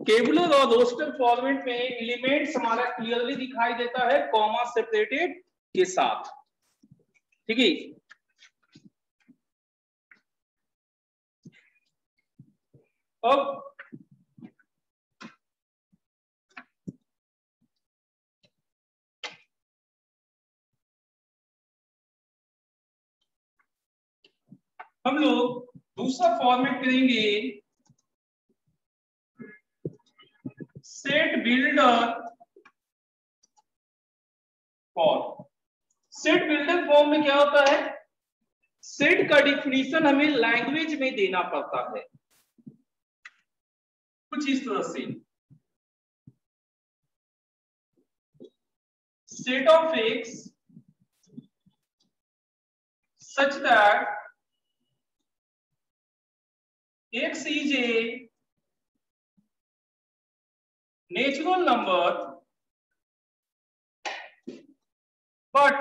Tabular और roster format में elements हमारा क्लियरली दिखाई देता है कॉमा सेपरेटेड के साथ, ठीक है। अब हम लोग दूसरा फॉर्मेट करेंगे set builder form. Set builder form में क्या होता है, सेट का डिफिनीशन हमें लैंग्वेज में देना पड़ता है कुछ इस तरह से, set of x such that x is a natural number but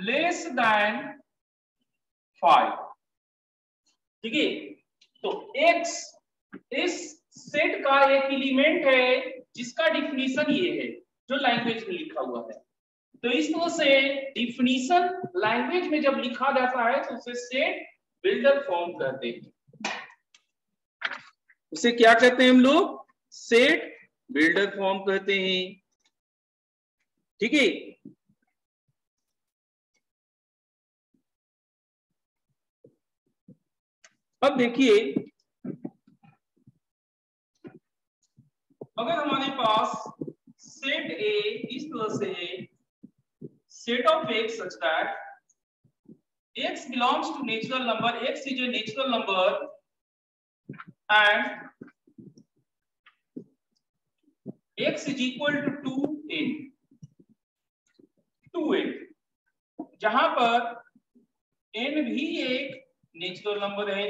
less than 5, ठीक है। तो x इस सेट का एक एलिमेंट है जिसका डिफिनीशन ये है जो लैंग्वेज में लिखा हुआ है। तो इस तरह से डिफिनीशन लैंग्वेज में जब लिखा जाता है तो उसे सेट बिल्डर फॉर्म कहते हैं। उसे क्या कहते हैं हम लोग, सेट बिल्डर फॉर्म कहते हैं, ठीक है। अब देखिए, अगर हमारे पास सेट ए इस तरह से है, set of x such that x belongs to natural number, x is a natural number and x is equal to 2n, 2n, जहां पर n भी एक नेचुरल नंबर है।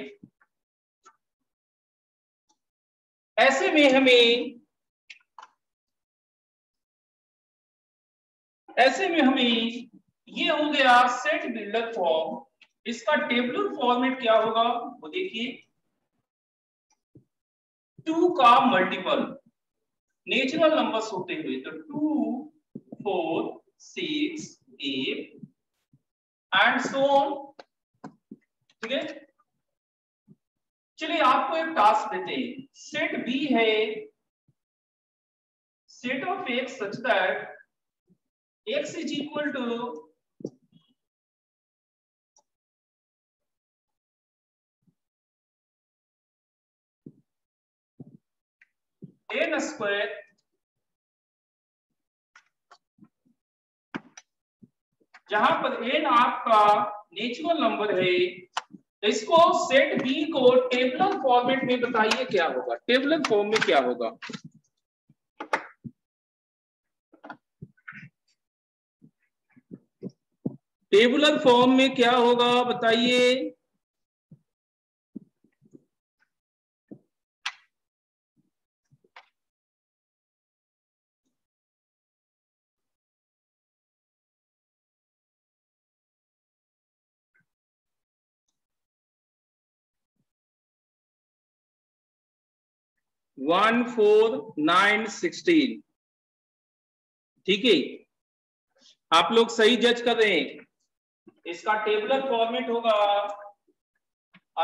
ऐसे में हमें ये हो गया सेट बिल्डर फॉर्म। इसका टेबुलर फॉर्मेट क्या होगा वो देखिए, 2 का मल्टीपल नेचुरल नंबर्स होते हुए, तो 2, 4, 6, 8 एंड सो ऑन, ठीक है। चलिए आपको एक टास्क देते हैं, सेट बी है set of x such that x is equal to n square जहां पर n आपका नेचुरल नंबर है। इसको सेट बी को टेबुलर फॉर्मेट में बताइए क्या होगा, टेबुलर फॉर्म में क्या होगा। टेबुलर फॉर्म में क्या होगा बताइए। वन 4 9 16, ठीक है। आप लोग सही जज कर रहे हैं। इसका टेबुलर फॉर्मेट होगा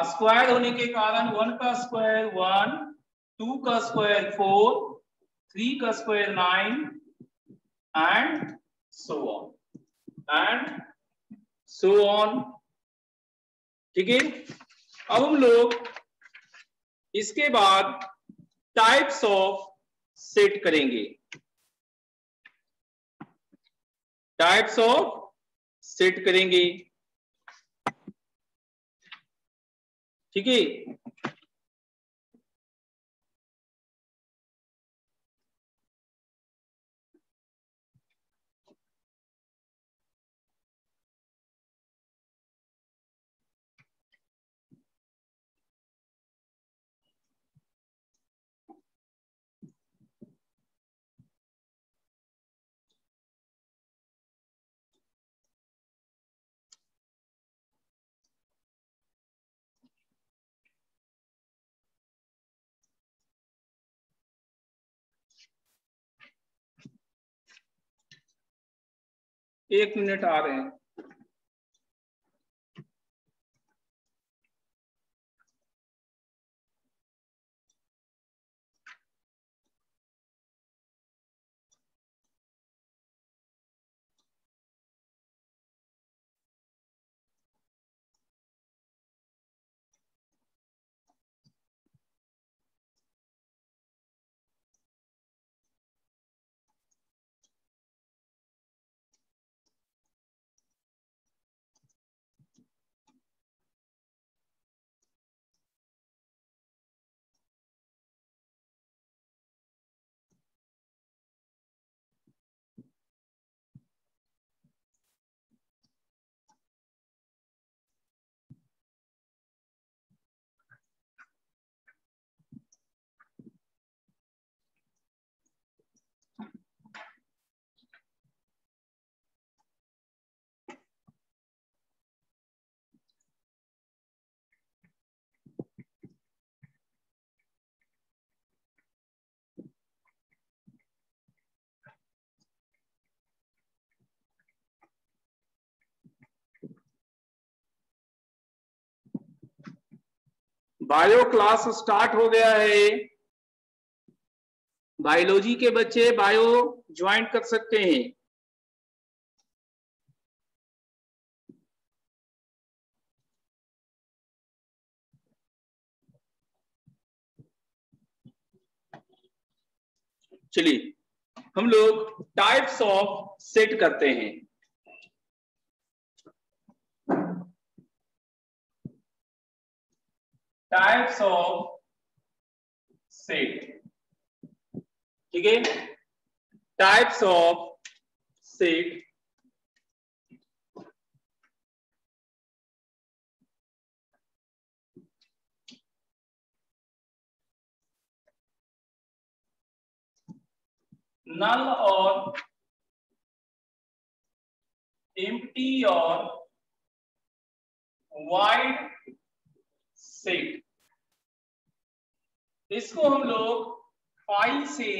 स्क्वायर होने के कारण 1 का स्क्वायर 1, 2 का स्क्वायर 4, 3 का स्क्वायर 9 एंड सो ऑन, ठीक है। अब हम लोग इसके बाद टाइप्स ऑफ सेट करेंगे, टाइप्स ऑफ सेट करेंगे, ठीक है। 1 मिनट आ रहे हैं। बायो क्लास स्टार्ट हो गया है। बायोलॉजी के बच्चे बायो ज्वाइन कर सकते हैं। चलिए हम लोग टाइप्स ऑफ सेट करते हैं। टाइप्स ऑफ सेट, ठीक है। टाइप्स ऑफ सेट, नल और एम्प्टी और वाइड सेट, इसको हम लोग फाइल से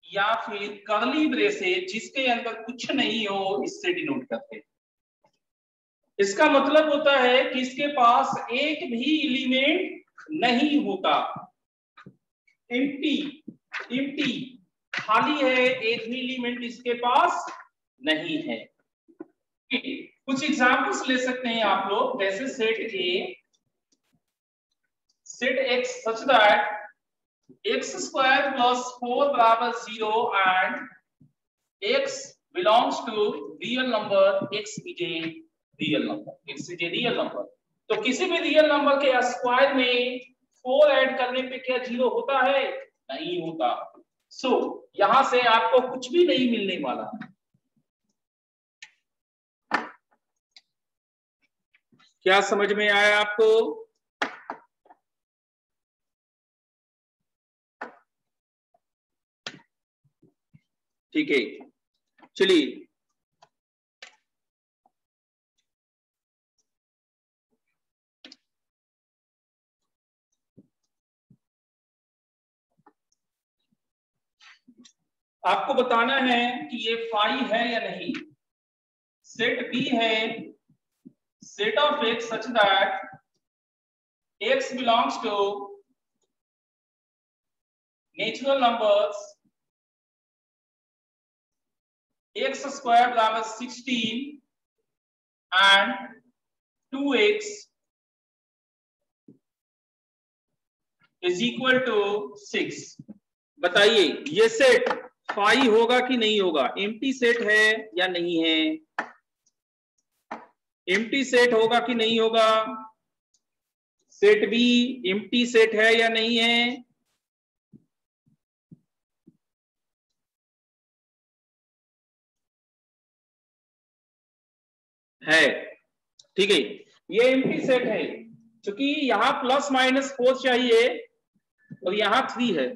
या फिर कर्ली ब्रेसेस जिसके अंदर कुछ नहीं हो इससे डिनोट करते हैं। इसका मतलब होता है कि इसके पास एक भी एलिमेंट नहीं होता, एम्प्टी, एम्प्टी, खाली है, एक भी एलिमेंट इसके पास नहीं है। कुछ एग्जांपल्स ले सकते हैं आप लोग, जैसे set A, set x such that x square plus 4 बराबर 0 and x belongs to real number, x is a real number, x is a real number। तो किसी भी रियल नंबर के स्क्वायर में 4 ऐड करने पे क्या 0 होता है? नहीं होता। सो यहां से आपको कुछ भी नहीं मिलने वाला। क्या समझ में आया आपको? ठीक है, चलिए आपको बताना है कि ये फाई है या नहीं। सेट बी है, set of x such that x belongs to natural numbers, x square बराबर 16 and 2x is equal to 6। बताइए ये सेट फाई होगा कि नहीं होगा? एम्प्टी सेट है या नहीं है? एम्प्टी सेट होगा कि नहीं होगा? सेट बी एम्प्टी सेट है या नहीं है? है, ठीक है। ये एम्प्टी सेट है क्योंकि यहां प्लस माइनस 4 चाहिए और यहां 3 है।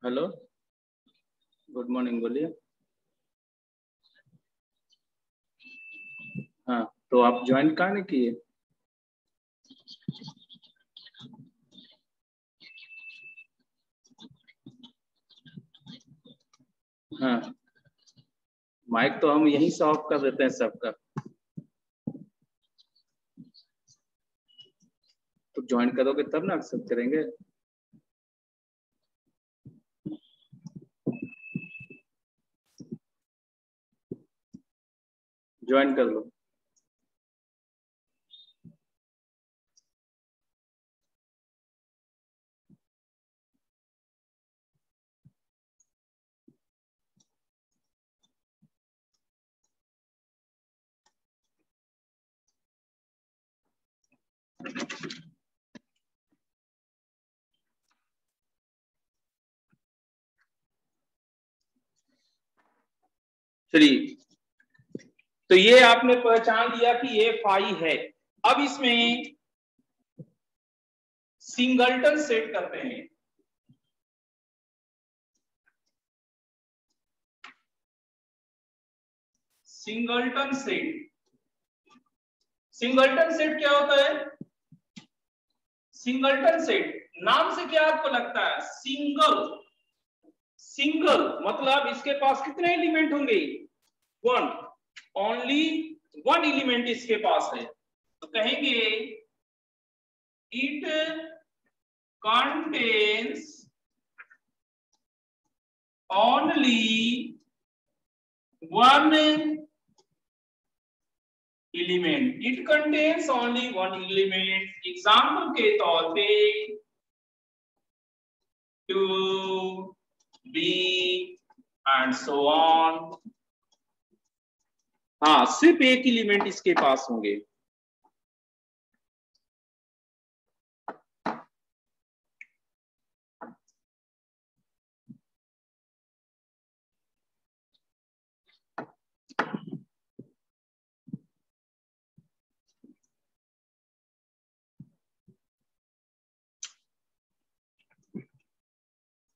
हेलो, गुड मॉर्निंग, बोलिए। हाँ, तो आप ज्वाइन कहाँ नहीं किए? माइक तो हम यहीं से ऑफ कर देते हैं सबका। तो ज्वाइन करोगे तब ना एक्सेप्ट करेंगे। ज्वाइन कर लो। चलिए, तो ये आपने पहचान लिया कि ये फाई है। अब इसमें सिंगलटन सेट करते हैं। सिंगलटन सेट, सिंगलटन सेट क्या होता है? सिंगलटन सेट नाम से क्या आपको लगता है? सिंगल, सिंगल मतलब इसके पास कितने एलिमेंट होंगे? वन, ओनली वन एलिमेंट इसके पास है। तो कहेंगे it contains only one element, it contains only one element. Example के तौर पे two, B and so on. हाँ, सिर्फ एक एलिमेंट इसके पास होंगे।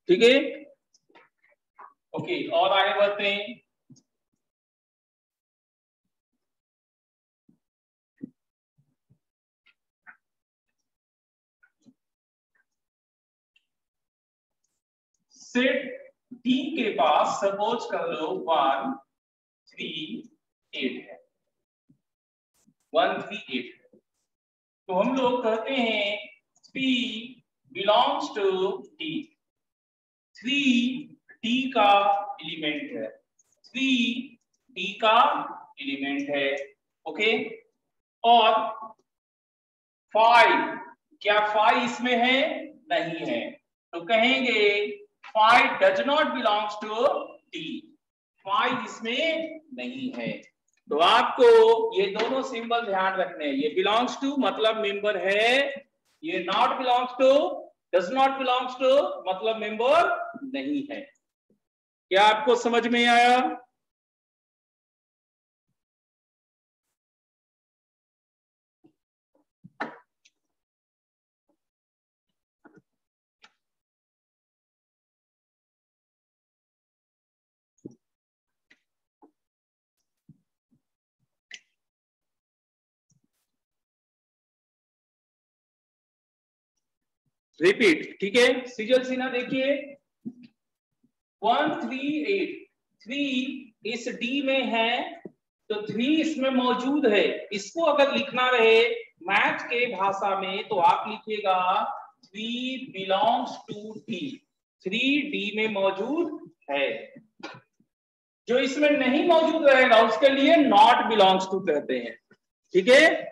ठीक है, ओके, और आगे बढ़ते हैं। सेट डी के पास सपोज कर लो 1 3 8 है, 1 3 8 है। तो हम लोग कहते हैं P belongs to D, 3 D का एलिमेंट है, 3 D का एलिमेंट है। ओके, और 5, क्या 5 इसमें है? नहीं है। तो कहेंगे 5 does not belongs to D, 5 इसमें नहीं है। तो आपको ये दोनों सिंबल ध्यान रखने हैं। ये बिलोंग्स टू मतलब मेंबर है, ये not belongs to, does not belongs to मतलब मेंबर नहीं है। क्या आपको समझ में आया? रिपीट, ठीक है। सिजल सिन्हा देखिए 1 3 8, 3 इस डी में है तो 3 इसमें मौजूद है। इसको अगर लिखना रहे मैथ के भाषा में तो आप लिखिएगा 3 बिलोंग्स टू डी, 3 डी में मौजूद है। जो इसमें नहीं मौजूद रहेगा उसके लिए नॉट बिलोंग्स टू कहते हैं। ठीक है,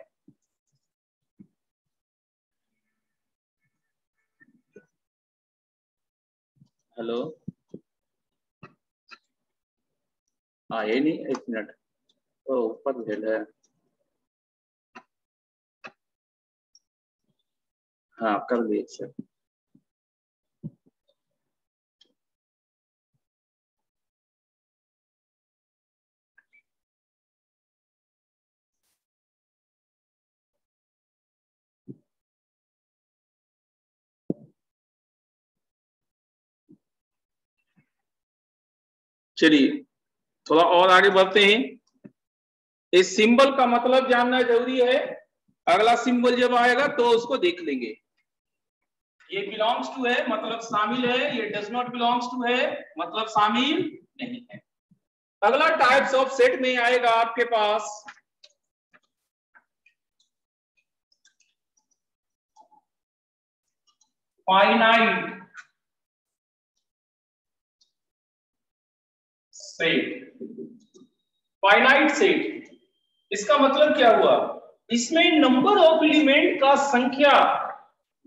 हेलो, हाँ ये नहीं, एक मिनट, ओ ऊपर भेल है, हाँ कर दिए सर। चलिए थोड़ा और आगे बढ़ते हैं। इस सिंबल का मतलब जानना जरूरी है, अगला सिंबल जब आएगा तो उसको देख लेंगे। ये बिलोंग्स टू है मतलब शामिल है, ये डज नॉट बिलोंग्स टू है मतलब शामिल नहीं है। अगला टाइप्स ऑफ सेट में आएगा आपके पास फाइनाइट सेट। फाइनाइट सेट, इसका मतलब क्या हुआ, इसमें नंबर ऑफ एलिमेंट का संख्या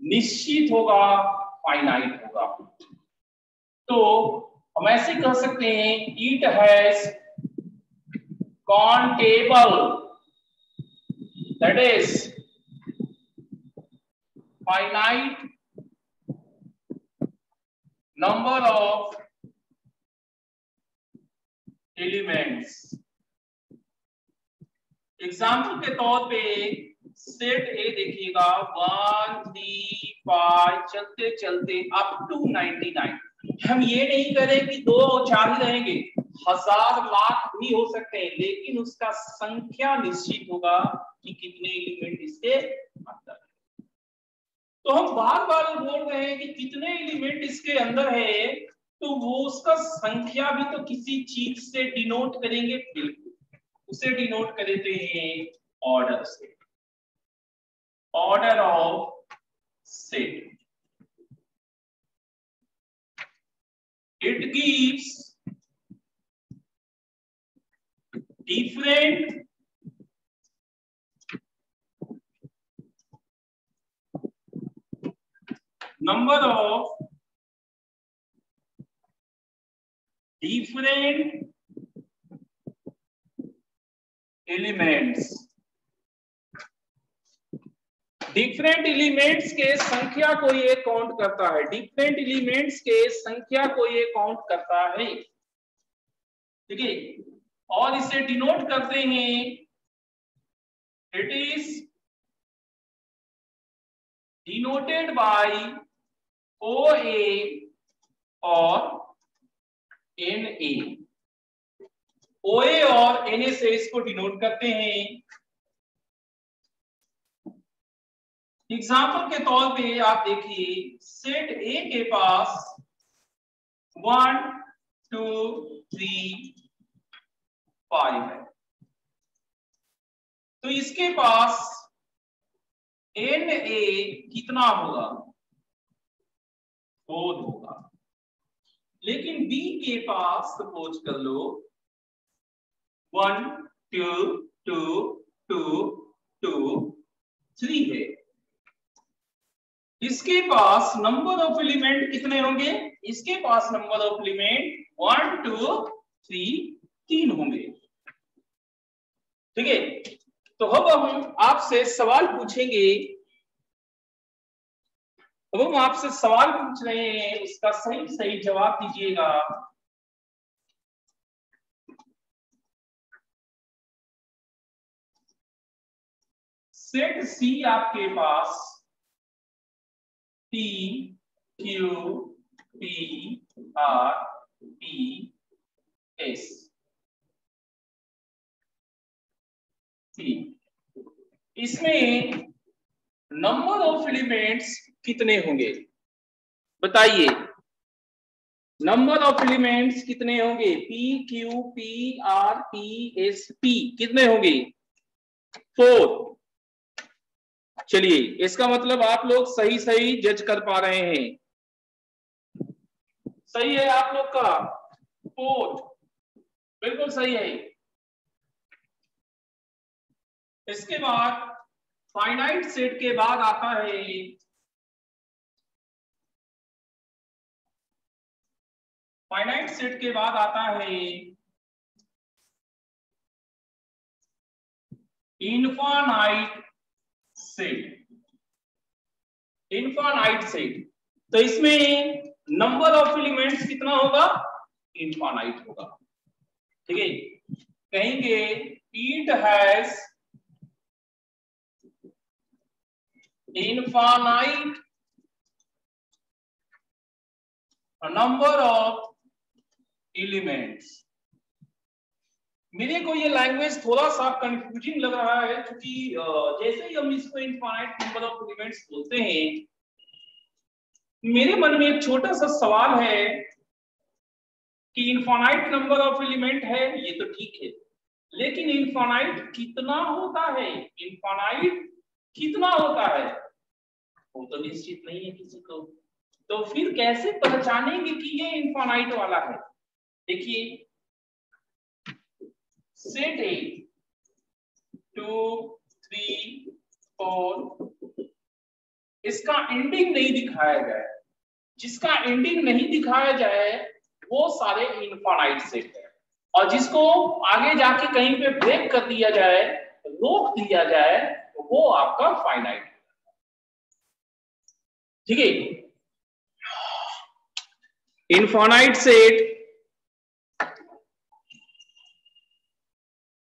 निश्चित होगा, फाइनाइट होगा। तो हम ऐसे कह सकते हैं it has countable, that is finite number of elements. Example के तौर पे सेट ए देखिएगा 1 3 5 चलते चलते अप टू 99। हम ये नहीं करें कि 2 और 4 ही रहेंगे, 1000 लाख भी हो सकते हैं, लेकिन उसका संख्या निश्चित होगा कि कितने एलिमेंट इसके अंदर है। तो हम बार बार बोल रहे हैं कि कितने एलिमेंट इसके अंदर है, तो वो उसका संख्या भी तो किसी चीज से डिनोट करेंगे, बिल्कुल उसे डिनोट करते हैं ऑर्डर से, order of set. It gives different number of different elements। Different elements के संख्या को ये काउंट करता है, डिफरेंट एलिमेंट्स के संख्या को ये काउंट करता है, ठीक है। और इसे डिनोट करते हैं, it is denoted by OA और NA। OA और NA से इसको डिनोट करते हैं। एग्जाम्पल के तौर पे आप देखिए सेट A के पास 1 2 3 5 है, तो इसके पास NA कितना होगा, 4 होगा। लेकिन B के पास सपोज कर लो 1 2 2 2 2 3 है, इसके पास नंबर ऑफ एलिमेंट कितने होंगे, इसके पास नंबर ऑफ एलिमेंट 1 2 3 होंगे, ठीक है। तो अब हम आपसे सवाल पूछेंगे, अब हम आपसे सवाल पूछ रहे हैं, उसका सही सही जवाब दीजिएगा। सेट सी आपके पास P Q P R P S T, इसमें नंबर ऑफ एलिमेंट्स कितने होंगे बताइए, नंबर ऑफ एलिमेंट्स कितने होंगे, P Q P R P S P कितने होंगे, 4। चलिए इसका मतलब आप लोग सही सही जज कर पा रहे हैं, सही है आप लोग का 4, बिल्कुल सही है। इसके बाद फाइनाइट सेट के बाद आता है फाइनाइट सेट के बाद आता है इनफाइनाइट सेट। इनफाइनाइट सेट, तो इसमें नंबर ऑफ एलिमेंट्स कितना होगा, इनफाइनाइट होगा, ठीक है। कहेंगे it has infinite number of elements. मेरे को ये लैंग्वेज थोड़ा सा कंफ्यूजिंग लग रहा है, क्योंकि जैसे ही हम इसको इनफाइनाइट नंबर ऑफ एलिमेंट्स बोलते हैं, मेरे मन में एक छोटा सा सवाल है कि इनफाइनाइट नंबर ऑफ एलिमेंट है, ये तो ठीक है, लेकिन इनफाइनाइट कितना होता है, इनफाइनाइट कितना होता है वो तो निश्चित नहीं है किसी को। तो फिर कैसे पहचानेंगे कि ये इनफाइनाइट वाला है? देखिए सेट ए 2 3 4, इसका एंडिंग नहीं दिखाया जाए, जिसका एंडिंग नहीं दिखाया जाए वो सारे इनफाइनाइट सेट है, और जिसको आगे जाके कहीं पे ब्रेक कर दिया जाए, रोक दिया जाए, तो वो आपका फाइनाइट। ठीक है, इनफाइनाइट सेट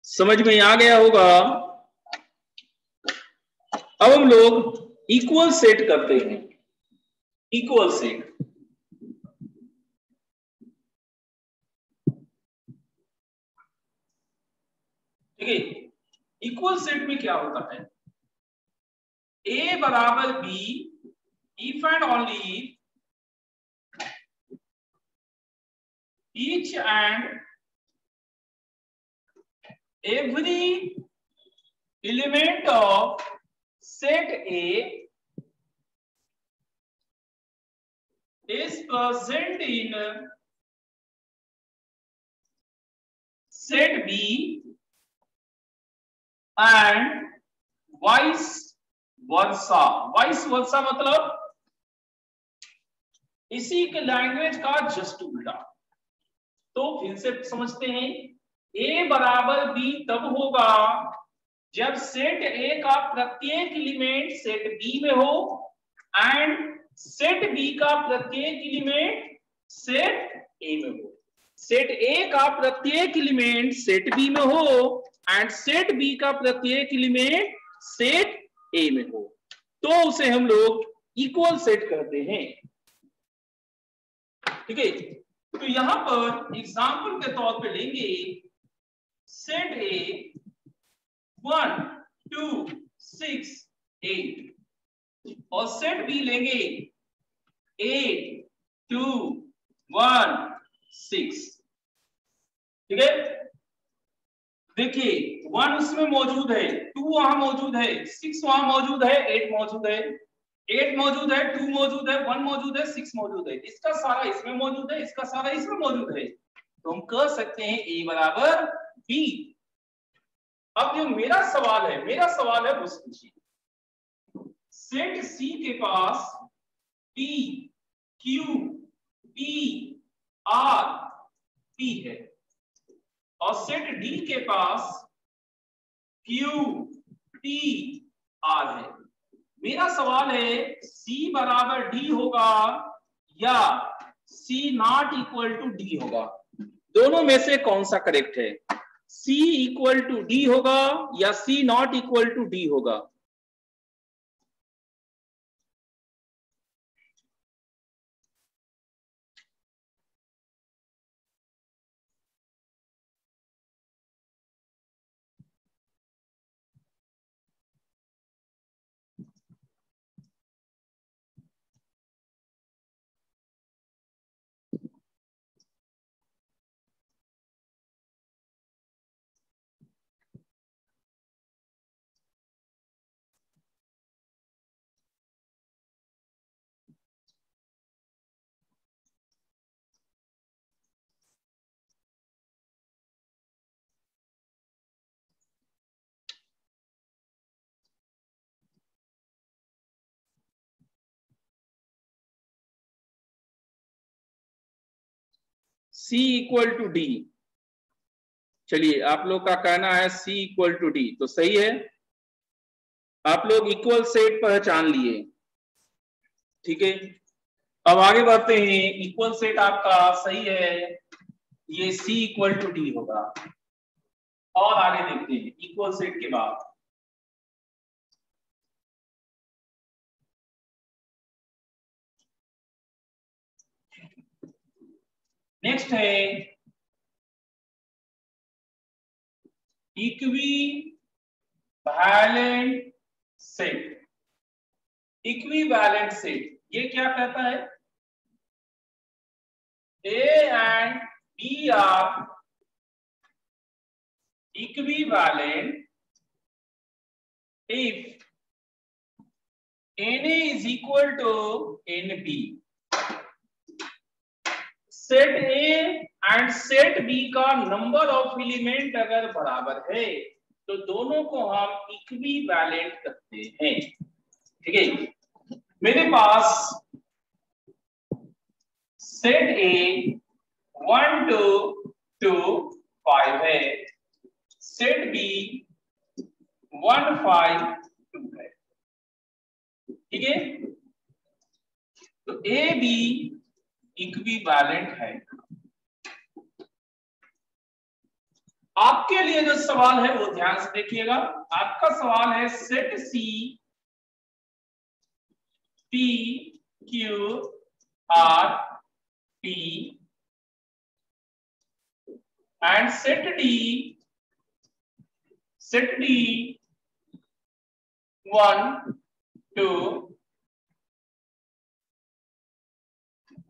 समझ में आ गया होगा। अब हम लोग इक्वल सेट करते हैं, इक्वल सेट। ठीक है, इक्वल सेट में क्या होता है, ए बराबर B if and only each and every element of set A is present in set B and vice versa। vice versa मतलब इसी के लैंग्वेज का जस्ट उल्टा। तो फिर से समझते हैं, A बराबर B तब होगा जब सेट A का प्रत्येक एलिमेंट सेट B में हो एंड सेट B का प्रत्येक एलिमेंट सेट A में हो। सेट A का प्रत्येक एलिमेंट सेट B में हो एंड सेट B का प्रत्येक एलिमेंट सेट A में हो, तो उसे हम लोग इक्वल सेट कहते हैं। ठीक है, तो यहां पर एग्जांपल के तौर पे लेंगे सेट A 1 2 6 8 और सेट B लेंगे 8 2 1 6। ठीक है, देखिए 1 उसमें मौजूद है, 2 वहां मौजूद है, 6 वहां मौजूद है, 8 मौजूद है, 8 मौजूद है, 2 मौजूद है, 1 मौजूद है, 6 मौजूद है, इसका सारा इसमें मौजूद है, इसका सारा इसमें मौजूद है, तो हम कह सकते हैं A बराबर B। अब जो मेरा सवाल है वो समझिए, सेट C के पास P Q P R P है और सेट D के पास Q P R है। मेरा सवाल है C बराबर D होगा या C not equal to D होगा, दोनों में से कौन सा करेक्ट है? C इक्वल टू D होगा या C not equal to D होगा? C इक्वल टू D, चलिए आप लोग का कहना है C इक्वल टू D, तो सही है, आप लोग इक्वल सेट पहचान लिए। ठीक है, अब आगे बढ़ते हैं, इक्वल सेट आपका सही है, ये C इक्वल टू D होगा। और आगे देखते हैं इक्वल सेट के बाद, नेक्स्ट है इक्विवेलेंट सेट। इक्विवेलेंट सेट ये क्या कहता है? A एंड B are equivalent if Na is equal to Nb. Set A and set B का नंबर ऑफ एलिमेंट अगर बराबर है तो दोनों को हम इक्विवेलेंट करते हैं। ठीक है, मेरे पास सेट ए 1 2 2 5 है, सेट बी 1 5 2 है। ठीक है, तो ए बी इक्विवेलेंट है। आपके लिए जो सवाल है वो ध्यान से देखिएगा। आपका सवाल है set C P Q R P and set D 1 2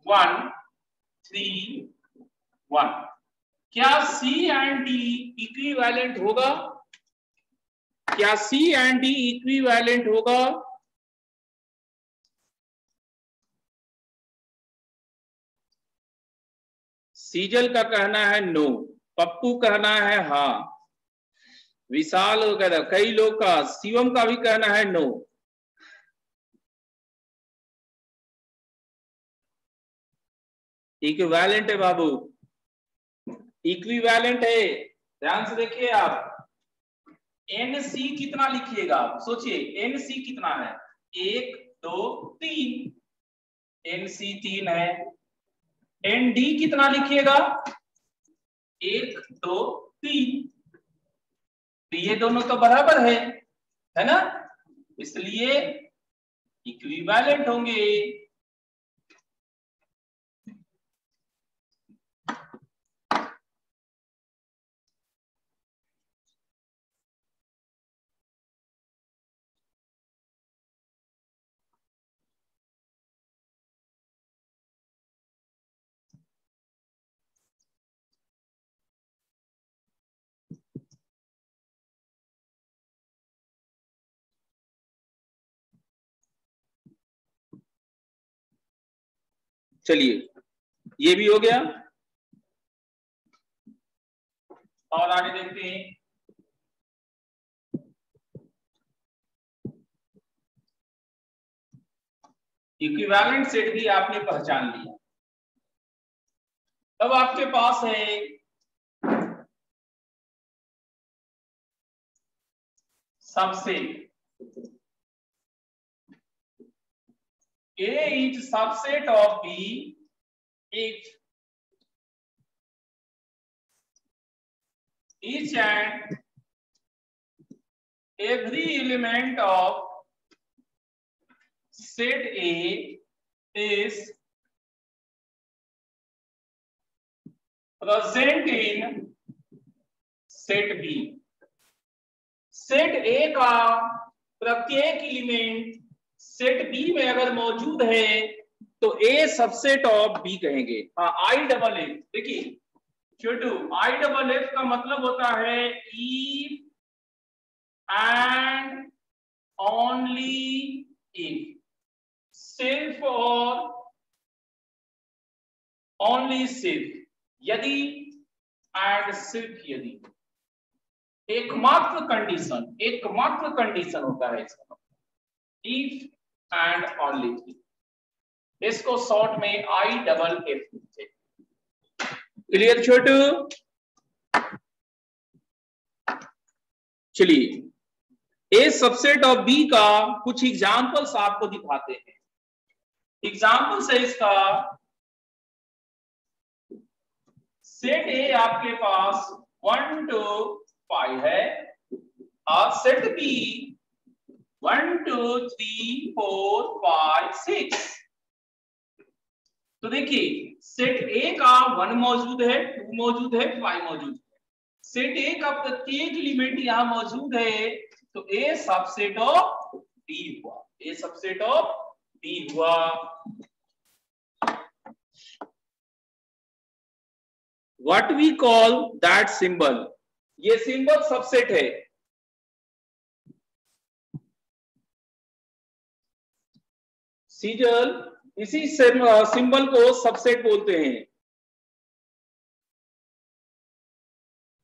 1 3 1। क्या C एंड D इक्विवेलेंट होगा? क्या C एंड D इक्विवेलेंट होगा? सीजल का कहना है नो, पप्पू कहना है हाँ, विशाल कहना, कई लोग का, शिवम का भी कहना है नो। इक्विवेलेंट है बाबू, इक्विवेलेंट है। ध्यान से देखिए आप, NC कितना लिखिएगा आप, सोचिए NC कितना है, 1 2 3, NC 3 है। ND कितना लिखिएगा, 1 2 3, तो ये दोनों तो बराबर है ना, इसलिए इक्विवेलेंट होंगे। चलिए ये भी हो गया, और आगे देखते हैं। इक्विवेलेंट सेट भी आपने पहचान लिया। अब आपके पास है subset. A is subset of B if each and every element of set A is present in set B। Set A का प्रत्येक एलिमेंट सेट B में अगर मौजूद है तो A सबसेट ऑफ B कहेंगे। हाँ, IFF देखिए छोटू, IFF का मतलब होता है if and only if, सिर्फ और only सिर्फ, यदि एंड सिर्फ यदि, एकमात्र कंडीशन होता है इसका, इफ एंड ओनली। इसको शॉर्ट में IFF लिखते। क्लियर छोटू? चलिए ए सबसेट ऑफ बी का कुछ एग्जांपल्स आपको दिखाते हैं। एग्जांपल्स है इसका, सेट ए आपके पास 1 2 5 है और सेट बी 1 2 3 4 5 6। तो देखिए सेट ए का 1 मौजूद है, 2 मौजूद है, 5 मौजूद है। सेट ए का प्रत्येक एलिमेंट यहां मौजूद है, तो ए सबसेट ऑफ बी हुआ, ए सबसेट ऑफ बी हुआ। What we call that symbol, ये सिंबल सबसेट है। सीजल, इसी सिंबल को सबसेट बोलते हैं।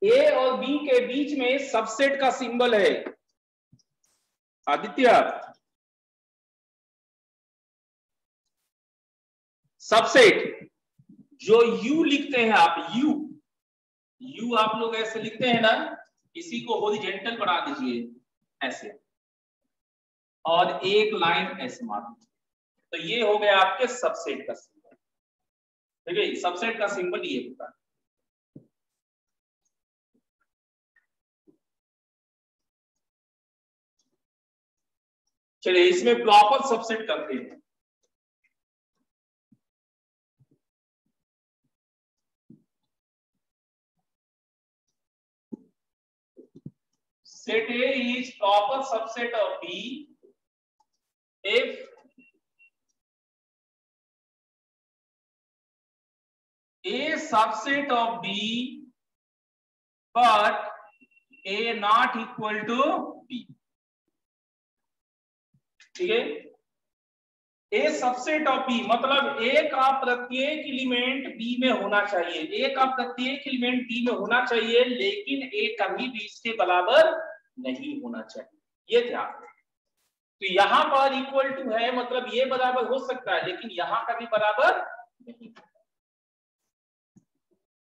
ए और बी के बीच में सबसेट का सिंबल है। आदित्य, सबसेट जो यू लिखते हैं आप, यू आप लोग ऐसे लिखते हैं ना, इसी को हॉरिजॉन्टल बना दीजिए ऐसे, और एक लाइन ऐसे मार दीजिए, तो ये हो गया आपके सबसेट का सिंबल। ठीक है, सबसेट का सिंबल ये होता है। चलिए इसमें प्रॉपर सबसेट करते हैं। Set A is proper subset of B if A subset of B but A not equal to B। ठीक है, A सबसेट ऑफ B मतलब A का प्रत्येक एलिमेंट B में होना चाहिए, A का प्रत्येक एलिमेंट B में होना चाहिए, लेकिन A कभी भी इसके बराबर नहीं होना चाहिए, ये ध्यान रखें। तो यहां पर इक्वल टू है मतलब ये बराबर हो सकता है, लेकिन यहां कभी बराबर नहीं।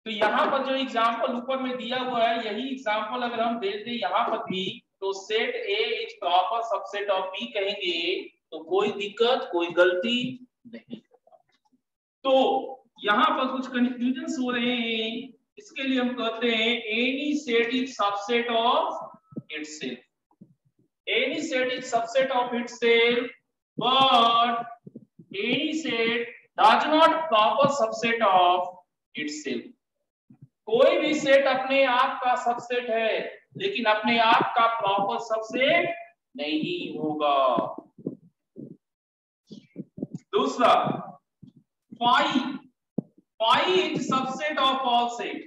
तो यहां पर जो एग्जांपल ऊपर में दिया हुआ है, यही एग्जांपल अगर हम दे दें यहां पर भी, तो set A is proper subset of B कहेंगे तो कोई दिक्कत कोई गलती नहीं। तो यहां पर कुछ कंफ्यूजन हो रहे हैं, इसके लिए हम कहते हैं any set is subset of itself. Any set is subset of itself, but any set does not proper subset of itself। कोई भी सेट अपने आप का सबसेट है, लेकिन अपने आप का प्रॉपर सबसेट नहीं होगा। दूसरा, phi is subset of all set।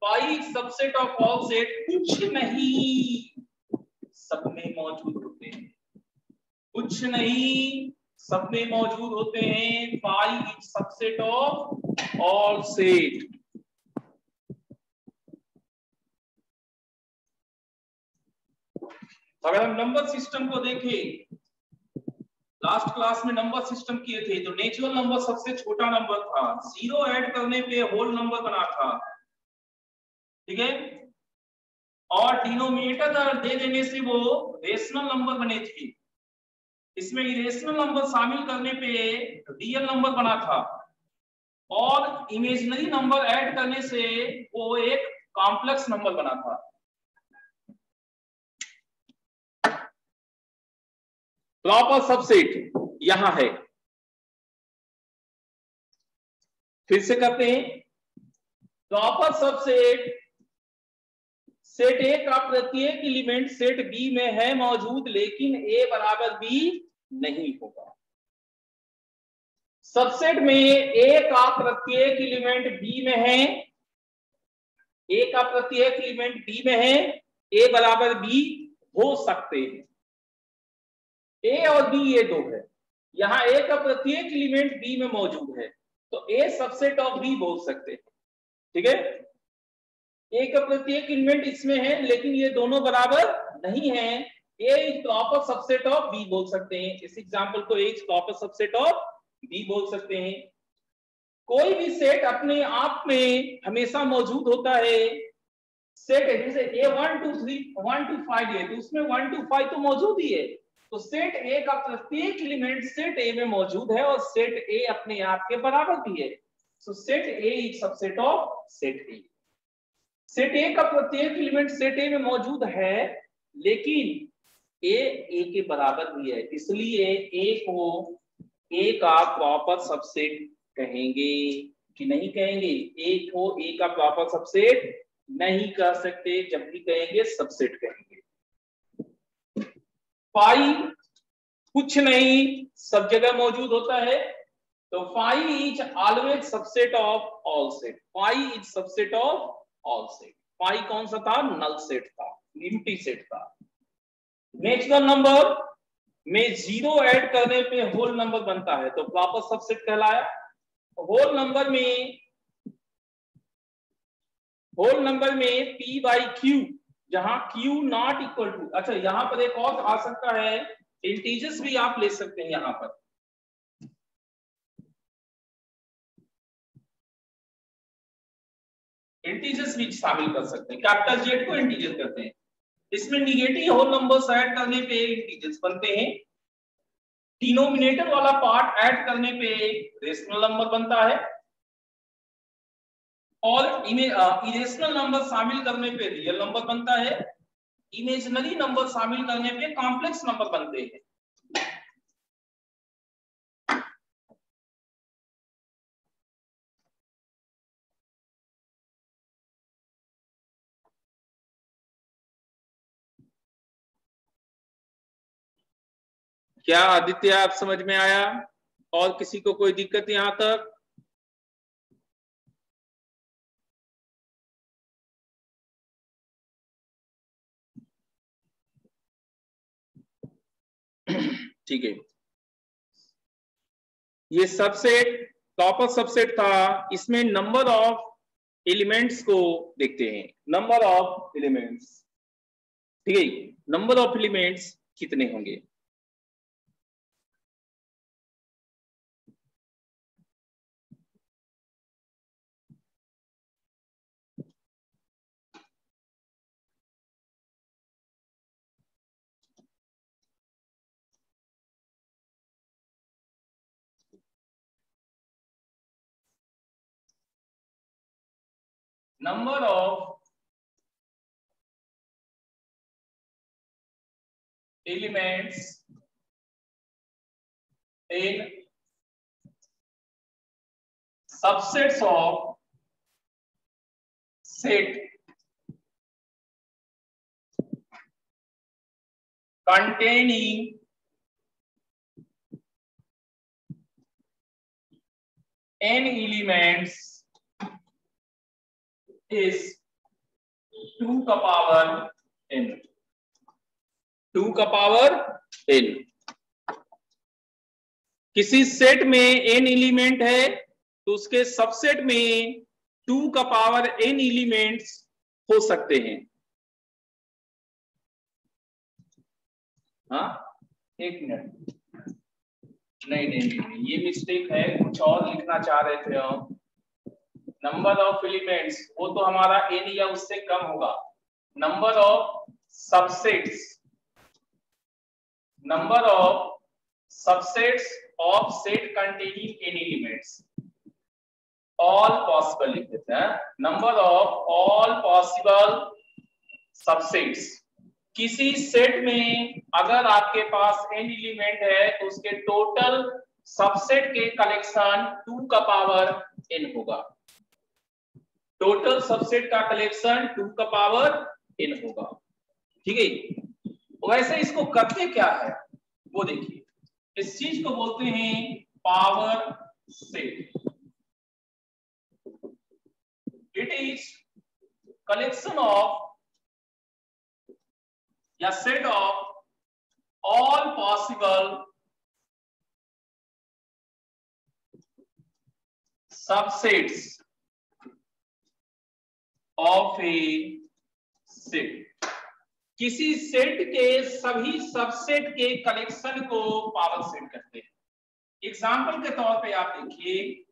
phi is subset of all set, कुछ नहीं सब में मौजूद होते हैं, कुछ नहीं सब में मौजूद होते हैं। Pi is subset of all set. अगर हम नंबर सिस्टम को देखें, लास्ट क्लास में नंबर सिस्टम किए थे, तो नेचुरल नंबर सबसे छोटा नंबर था, जीरो ऐड करने पे होल नंबर बना था। ठीक है, और डिनोमिनेटर दे देने से वो रेशनल नंबर बने थे। इसमें इरेशनल नंबर शामिल करने पे रियल नंबर बना था, और इमेजिनरी नंबर ऐड करने से वो एक कॉम्प्लेक्स नंबर बना था। प्रॉपर सबसेट यहां है, फिर से करते हैं। प्रॉपर सबसेट, सेट ए का प्रत्येक एलिमेंट सेट बी में है मौजूद, लेकिन ए बराबर बी नहीं होगा। सबसेट में ए का प्रत्येक एलिमेंट बी में है, ए का प्रत्येक एलिमेंट बी में है, ए बराबर बी हो सकते हैं। ए और बी ये दो है, यहां ए का प्रत्येक एलिमेंट बी में मौजूद है, तो ए सबसेट ऑफ बी बोल सकते हैं। ठीक है, ए का प्रत्येक एलिमेंट इसमें है, लेकिन ये दोनों बराबर नहीं है, A is proper subset of B बोल सकते हैं। इस एग्जांपल को A is proper subset of B बोल सकते हैं। कोई भी सेट अपने आप में हमेशा मौजूद होता है। सेट है जैसे ए 1 2 3 1 2 5 है, तो उसमें 1 2 5 तो मौजूद ही है। तो सेट ए का प्रत्येक एलिमेंट सेट ए में मौजूद है, और सेट ए अपने आप के बराबर भी है। सो set A is subset of set A. Set ए का प्रत्येक एलिमेंट सेट ए में मौजूद है, लेकिन ए के बराबर भी है, इसलिए ए को ए का प्रॉपर सबसेट कहेंगे कि नहीं कहेंगे? ए को ए का प्रॉपर सबसेट नहीं कह सकते, जब भी कहेंगे सबसेट कहेंगे। पाई कुछ नहीं सब जगह मौजूद होता है, तो phi is always subset of all set. Phi is subset of all set. Phi कौन सा था? नल सेट था, एम्प्टी सेट था। नेचुरल नंबर में जीरो ऐड करने पे होल नंबर बनता है तो प्रॉपर सबसेट कहलाया। होल नंबर में p बाई q, जहां q नॉट इक्वल टू, अच्छा यहां पर एक और आ सकता है, इंटीजर्स भी आप ले सकते हैं, यहां पर इंटीजर्स भी शामिल कर सकते हैं, कैपिटल जेड को इंटीजर करते हैं। इसमें निगेटिव होल नंबर्स ऐड करने पे इंटीजर्स बनते हैं, डिनोमिनेटर वाला पार्ट ऐड करने पे रेशनल नंबर बनता है, और इरेशनल नंबर शामिल करने पे रियल नंबर बनता है, इमेजिनरी नंबर शामिल करने पे कॉम्प्लेक्स नंबर बनते हैं। क्या आदित्य आप समझ में आया? और किसी को कोई दिक्कत यहां तक? ठीक है, ये सबसेट टॉपर सबसेट था, इसमें नंबर ऑफ एलिमेंट्स को देखते हैं। नंबर ऑफ एलिमेंट्स, ठीक है, नंबर ऑफ एलिमेंट्स कितने होंगे? Number of elements in subsets of set containing n elements is 2 का पावर n, 2 का पावर n। किसी सेट में n एलिमेंट है तो उसके सबसेट में 2 का पावर n एलिमेंट्स हो सकते हैं। हाँ, एक मिनट, नहीं, ये मिस्टेक है, कुछ और लिखना चाह रहे थे हम। नंबर ऑफ एलिमेंट्स वो तो हमारा n या उससे कम होगा। Number of subsets, number of subsets of set containing n elements, all possible लिख देते हैं। Number of all possible subsets, किसी सेट में अगर आपके पास n एलिमेंट है तो उसके टोटल सबसेट के कलेक्शन 2 का पावर n होगा। टोटल सबसेट का कलेक्शन 2 का पावर n होगा, ठीक है। वैसे इसको करते क्या है वो देखिए, इस चीज को बोलते हैं power set. It is collection of या set of all possible subsets of A set. किसी सेट के सभी सबसेट के कलेक्शन को पावर सेट कहते हैं। एग्जाम्पल के तौर पे आप देखिए,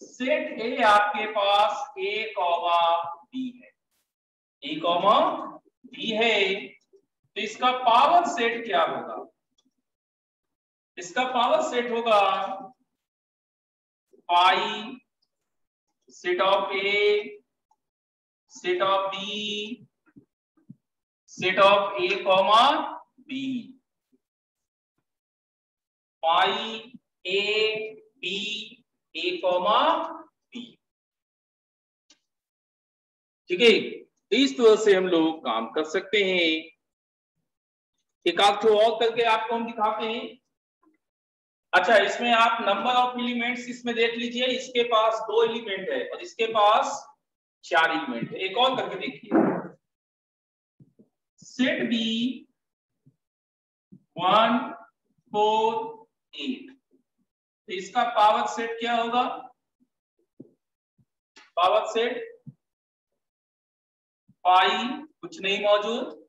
सेट ए आपके पास a, b है, a, b है, तो इसका पावर सेट क्या होगा? इसका पावर सेट होगा phi set of A, set of B, set of a, b, phi a, b, a, b, ठीक है। इस तरह से हम लोग काम कर सकते हैं। एक आध और करके आपको हम दिखाते हैं। अच्छा, इसमें आप नंबर ऑफ एलिमेंट्स इसमें देख लीजिए, इसके पास 2 एलिमेंट है और इसके पास 4 एलिमेंट है। एक और करके देखिए, सेट बी 1 4 8, तो इसका पावर सेट क्या होगा? पावर सेट पाई कुछ नहीं मौजूद,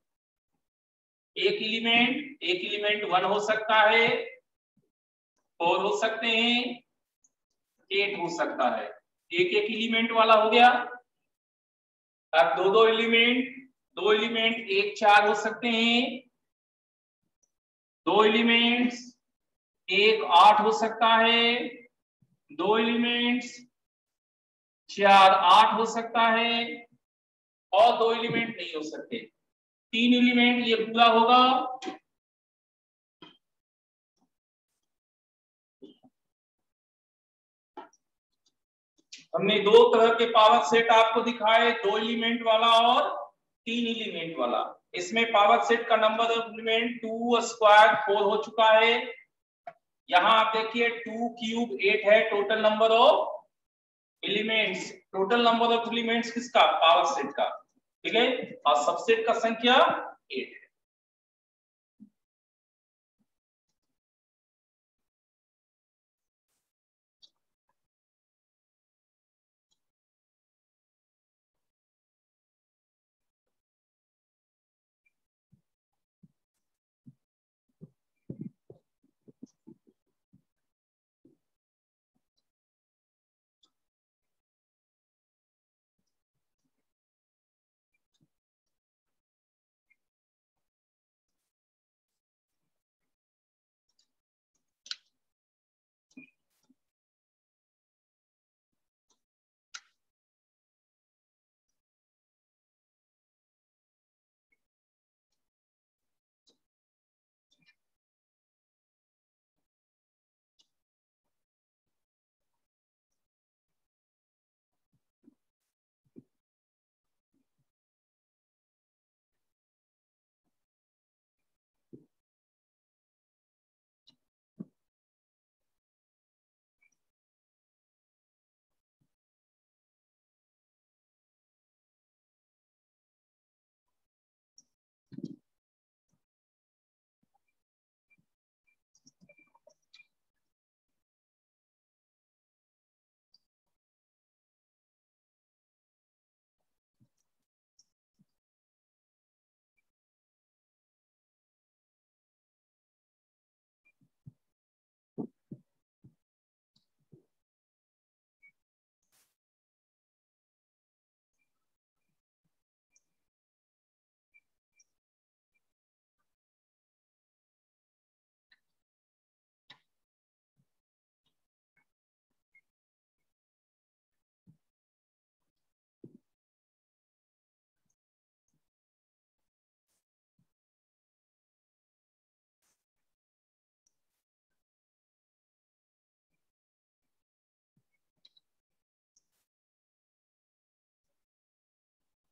एक एलिमेंट 1 हो सकता है, 4 हो सकते हैं, 8 हो सकता है। एक एलिमेंट वाला हो गया। अब दो एलिमेंट 1 4 हो सकते हैं, 2 एलिमेंट्स 1 8 हो सकता है, 2 एलिमेंट्स 4 8 हो सकता है, और 2 एलिमेंट नहीं हो सकते, 3 एलिमेंट ये पूरा होगा। हमने 2 तरह के पावर सेट आपको दिखाए, 2 एलिमेंट वाला और 3 एलिमेंट वाला। इसमें पावर सेट का नंबर ऑफ एलिमेंट 2 स्क्वायर 4 हो चुका है। यहां आप देखिए 2 क्यूब 8 है total number of elements. Total number of elements किसका? पावर सेट का, ठीक है। और सबसेट का संख्या 8 है।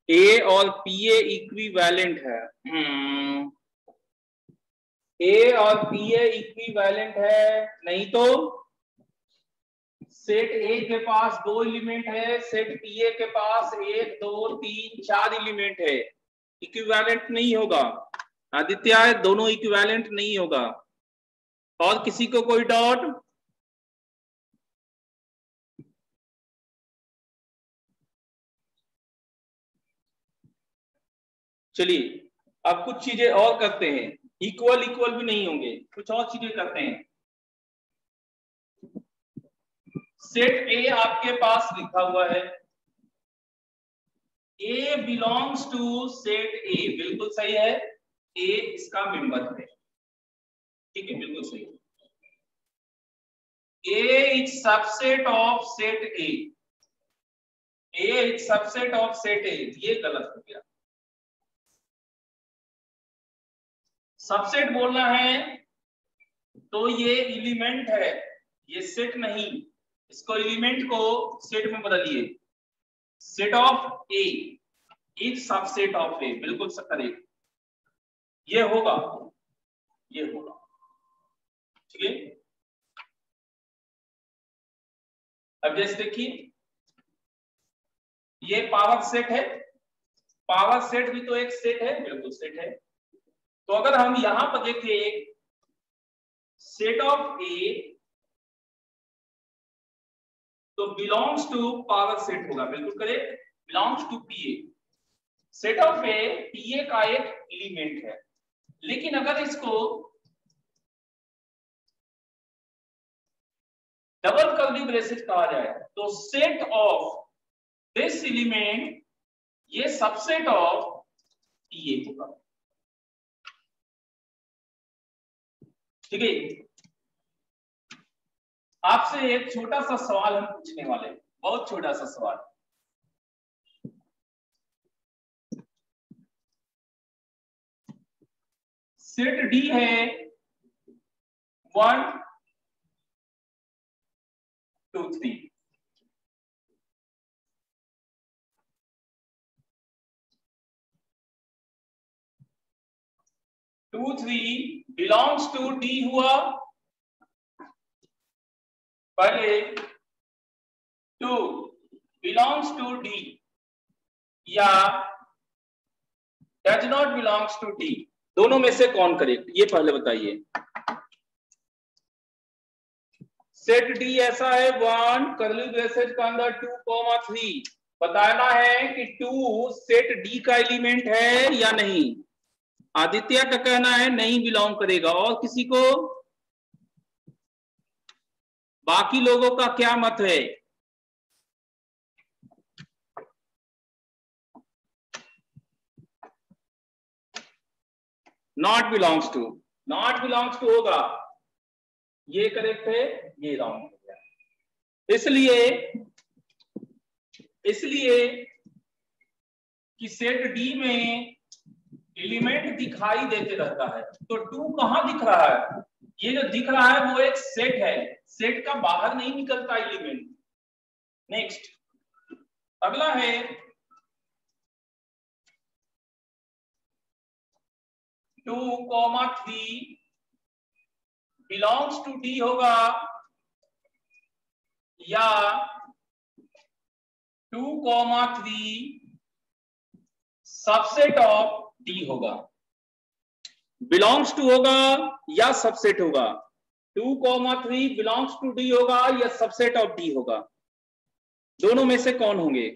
ए और पी ए इक्विवेलेंट है। ए और पी ए इक्विवेलेंट है नहीं तो सेट ए के पास 2 एलिमेंट है, सेट पी ए के पास 1 2 3 4 एलिमेंट है, इक्विवेलेंट नहीं होगा। आदित्य, दोनों इक्विवेलेंट नहीं होगा। और किसी को कोई डाउट? चलिए अब कुछ चीजें और करते हैं। इक्वल इक्वल भी नहीं होंगे, कुछ और चीजें करते हैं। सेट ए आपके पास लिखा हुआ है, ए बिलोंग्स टू सेट ए, बिल्कुल सही है, ए इसका मेंबर है, ठीक है, बिल्कुल सही। A is subset of set A, A is subset of set A, ये गलत हो गया। सबसेट बोलना है तो ये एलिमेंट है, ये सेट नहीं। इसको एलिमेंट को सेट में बदलिए, set of A is subset of A, बिल्कुल करेक्ट, ये होगा, ये होगा, ठीक है। अब जैसे देखिए ये पावर सेट है, पावर सेट भी तो एक सेट है, बिल्कुल सेट है। तो अगर हम यहां पर देखें सेट ऑफ ए तो बिलोंग्स टू पावर सेट होगा, बिल्कुल correct, belongs to PA. Set of A PA का एक एलिमेंट है, लेकिन अगर इसको डबल कर्ली ब्रेसेस कहा जाए तो सेट ऑफ दिस एलिमेंट ये सबसेट ऑफ पीए होगा। ठीक है, आपसे एक छोटा सा सवाल हम पूछने वाले, बहुत छोटा सा सवाल। सेट डी है 1 2 3, two three belongs to D हुआ पहले, 2 बिलोंग्स टू डी या does not belongs to D, दोनों में से कौन करेक्ट ये पहले बताइए। सेट डी ऐसा है 1 कर्ली ब्रेसेस का अंदर 2,3, बताना है कि 2 सेट डी का एलिमेंट है या नहीं। आदित्य का कहना है नहीं बिलोंग करेगा, और किसी को, बाकी लोगों का क्या मत है? Not belongs to, not belongs to होगा, ये करेक्ट है, ये रॉन्ग हो गया। इसलिए कि सेट डी में एलिमेंट दिखाई देते रहता है, तो 2 कहां दिख रहा है? ये जो दिख रहा है वो एक सेट है, सेट का बाहर नहीं निकलता एलिमेंट। नेक्स्ट अगला है 2,3 बिलोंग्स टू डी होगा या 2,3 सबसेट ऑफ डी होगा। बिलोंग्स टू होगा या सबसेट होगा, 2,3 बिलोंग्स टू डी होगा या सबसेट ऑफ डी होगा, दोनों में से कौन होंगे?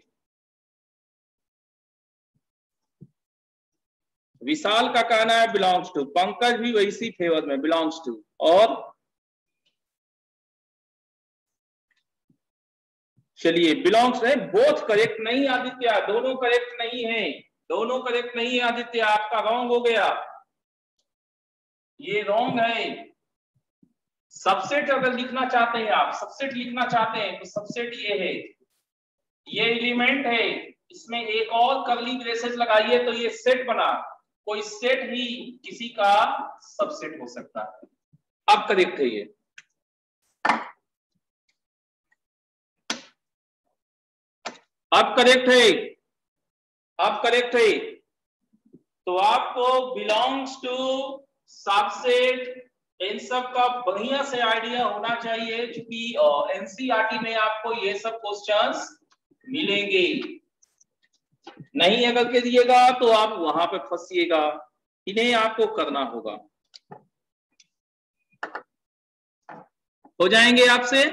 विशाल का कहना है बिलोंग्स टू, पंकज भी वैसी फेवर में बिलोंग्स टू, और चलिए बिलोंग्स है, बोथ करेक्ट नहीं आदित्य, दोनों करेक्ट नहीं है, दोनों करेक्ट नहीं है आदित्य, आपका रॉन्ग हो गया, ये रॉन्ग है। सबसेट अगर लिखना चाहते हैं आप, सबसेट लिखना चाहते हैं तो सबसेट ये है, ये एलिमेंट है, इसमें एक और कर्ली ब्रेसेस लगाइए तो ये सेट बना, कोई सेट ही किसी का सबसेट हो सकता है। अब करेक्ट है ये, अब करेक्ट है, अब करेक्ट है। तो आपको बिलोंग्स टू, सबसेट, इन सब का बढ़िया से आइडिया होना चाहिए, क्योंकि एनसीईआरटी में आपको ये सब क्वेश्चंस मिलेंगे। नहीं अगर के दिएगा तो आप वहां पे फंसिएगा, इन्हें आपको करना होगा। हो जाएंगे आपसे?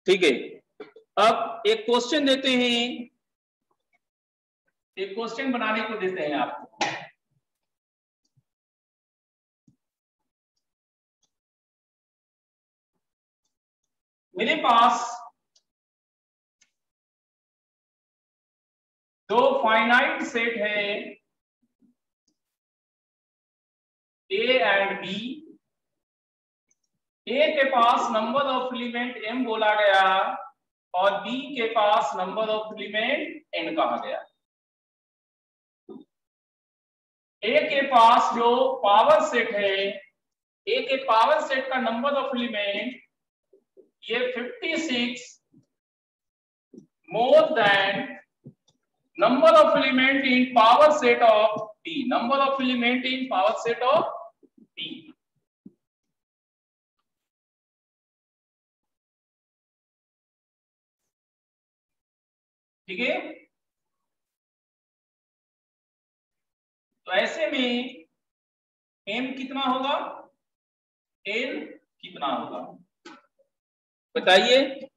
ठीक है, अब एक क्वेश्चन देते हैं, एक क्वेश्चन बनाने को देते हैं आपको। मेरे पास 2 फाइनाइट सेट है ए एंड बी। ए के पास नंबर ऑफ एलिमेंट m बोला गया और बी के पास नंबर ऑफ एलिमेंट n कहा गया। ए के पास जो पावर सेट है ए के पावर सेट का नंबर ऑफ एलिमेंट ये 56 more than number of element in power set of T, number of element in power set of T. ठीक है, तो ऐसे में m कितना होगा, n कितना होगा बताइए।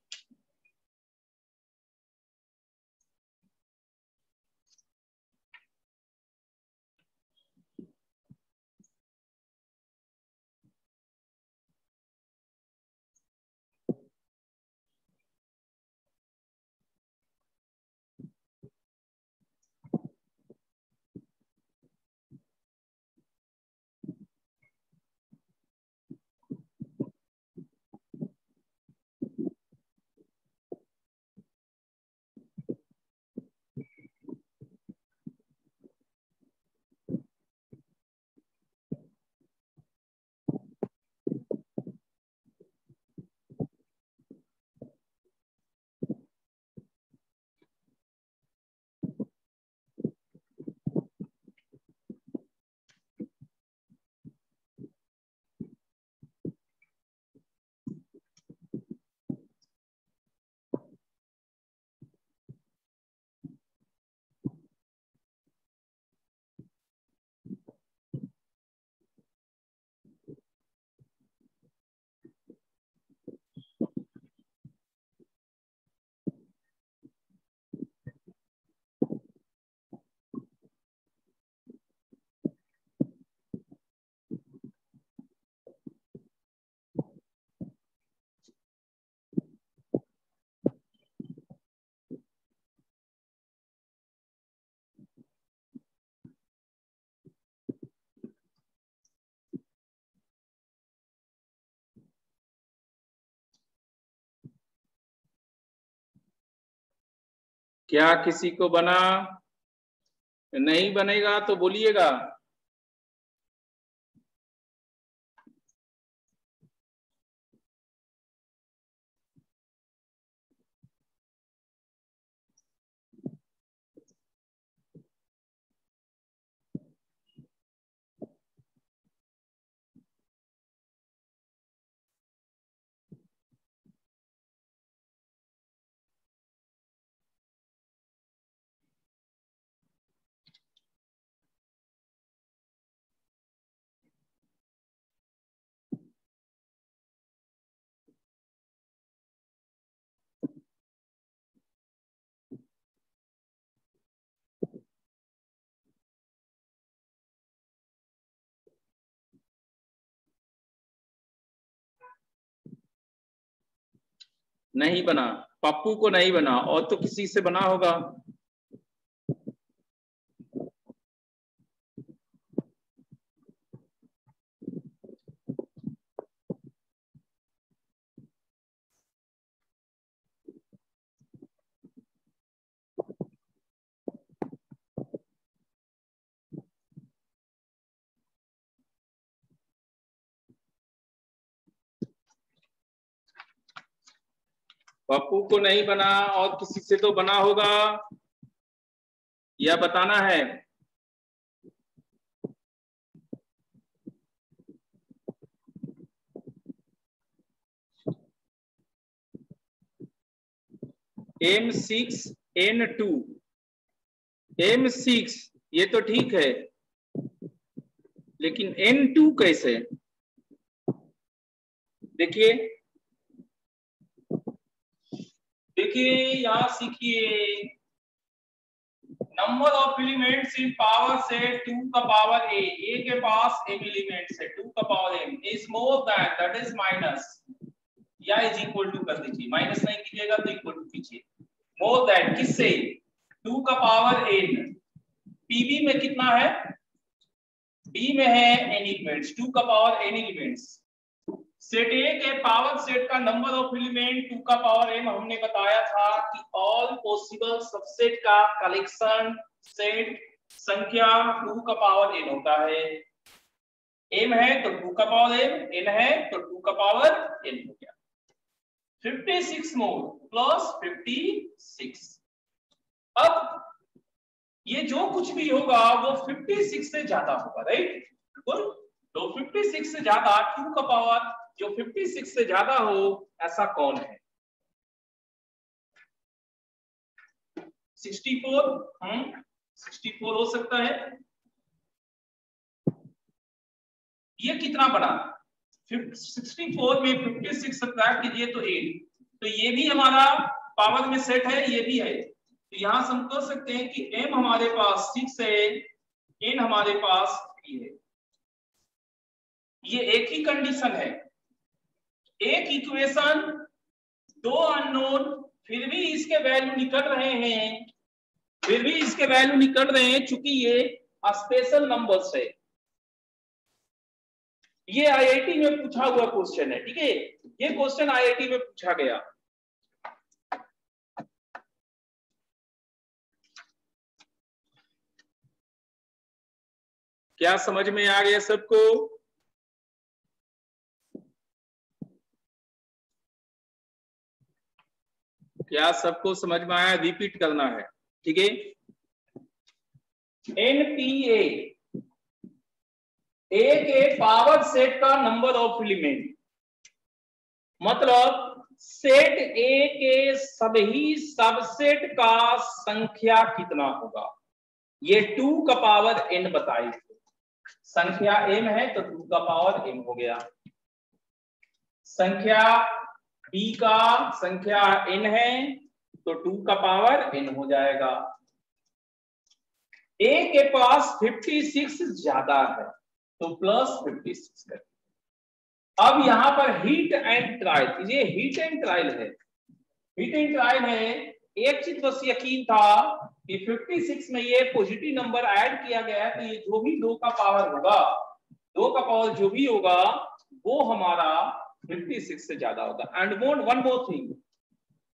क्या किसी को बना? नहीं बनेगा तो बोलिएगा। नहीं बना, पप्पू को नहीं बना, और तो किसी से बना होगा। पप्पू को नहीं बना और किसी से तो बना होगा, यह बताना है। M6N2, M6 ये तो ठीक है, लेकिन N2 कैसे? देखिए देखिए यहां सीखिए, number of elements in power से 2 का पावर a के पास m एलिमेंट्स है, 2 का power m is more than, that is minus, या इज इक्वल टू कर दीजिए, माइनस नहीं कीजिएगा तो इक्वल टू कीजिए। मोर दैन किससे? 2 का पावर n, pb में कितना है, b में है n एलिमेंट्स, 2 का पावर n एलिमेंट्स। सेट ए के पावर सेट का नंबर ऑफ एलिमेंट 2 का पावर m, हमने बताया था कि ऑल पॉसिबल सबसेट का कलेक्शन सेट संख्या 2 का पावर n होता है। m है तो 2 का पावर m, n है तो 2 का पावर n हो गया। 56 मोर प्लस 56। अब ये जो कुछ भी होगा वो 56 से ज्यादा होगा, राइट? बिल्कुल। तो 56 से ज्यादा 2 का पावर जो 56 से ज्यादा हो ऐसा कौन है? 64, 64 हो सकता है। ये कितना बड़ा? 64 में 56 सब्ट्रैक्ट कीजिए तो 8, तो ये भी हमारा पावर में सेट है, ये भी है। तो यहां से हम कह सकते हैं कि m हमारे पास 6 है, n हमारे पास 3 है। ये एक ही कंडीशन है, एक इक्वेशन, दो अननोन, फिर भी इसके वैल्यू निकल रहे हैं, फिर भी इसके वैल्यू निकल रहे हैं, चूंकि ये स्पेशल नंबर्स है। ये आईआईटी में पूछा हुआ क्वेश्चन है, ठीक है? ये क्वेश्चन आईआईटी में पूछा गया। क्या समझ में आ गया सबको? क्या सबको समझ में आया? रिपीट करना है, ठीक है? एनपीए ए के पावर सेट का नंबर ऑफ एलिमेंट, मतलब सेट ए के सभी सबसेट का संख्या कितना होगा? ये 2 का पावर n बताई। संख्या m है तो 2 का पावर m हो गया। संख्या b का संख्या n है तो 2 का पावर n हो जाएगा। a के पास 56 ज्यादा है तो प्लस 56 कर। अब यहां पर हीट एंड ट्रायल, ये हीट एंड ट्रायल है, हीट एंड ट्रायल है। एक चीज बस यकीन था कि 56 में ये पॉजिटिव नंबर ऐड किया गया है, तो ये जो भी 2 का पावर होगा, 2 का पावर जो भी होगा वो हमारा 56 से ज्यादा होगा। एंड वन मोर थिंग,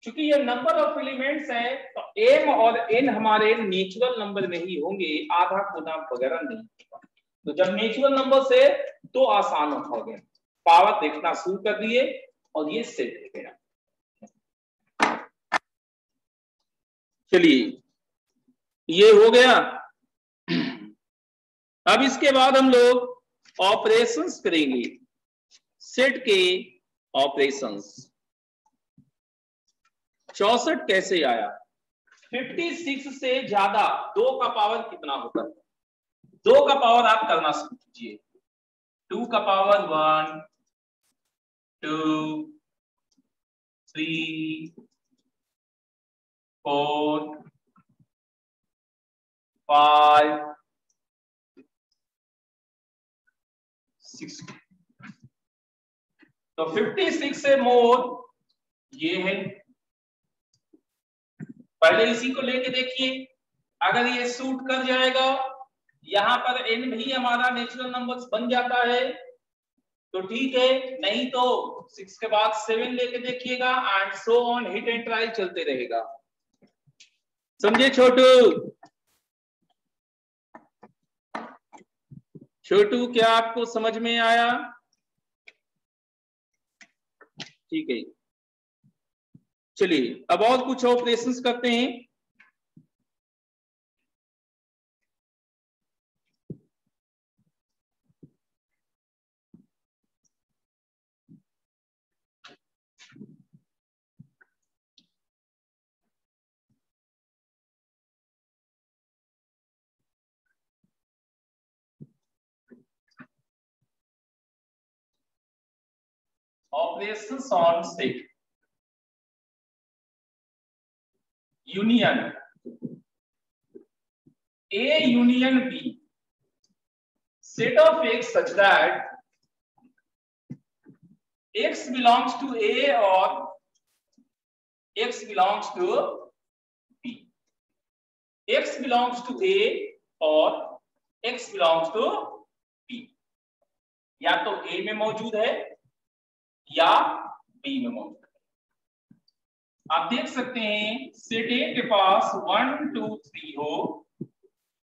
चूंकि ये नंबर ऑफ एलिमेंट्स है तो m और n हमारे नेचुरल नंबर में ही होंगे, आधा पूर्णांक वगैरह नहीं होगा। तो जब नेचुरल नंबर से तो आसान हो गया, पावर देखना शुरू कर दिए और ये सेट हो गया। चलिए ये हो गया। अब इसके बाद हम लोग ऑपरेशंस करेंगे, सेट के ऑपरेशंस। 64 कैसे आया? 56 से ज्यादा 2 का पावर कितना होता है? 2 का पावर आप करना शुरू कीजिए। 2 का पावर 1, 2, 3, 4, 5, 6। तो 56 से मोर ये है। पहले इसी को लेके देखिए, अगर ये सूट कर जाएगा, यहां पर n भी हमारा नेचुरल नंबर्स बन जाता है तो ठीक है, नहीं तो 6 के बाद 7 लेके देखिएगा and so on, hit and trial चलते रहेगा। समझे छोटू? छोटू क्या आपको समझ में आया? ठीक है, चलिए अब और कुछ ऑपरेशंस करते हैं। Operations on set. Union A union B. Set of X such that X belongs to A or X belongs to B. X belongs to A or X belongs to B. या तो A में मौजूद है या B में मौजूद है। आप देख सकते हैं सेट A के पास 1, 2, 3 हो,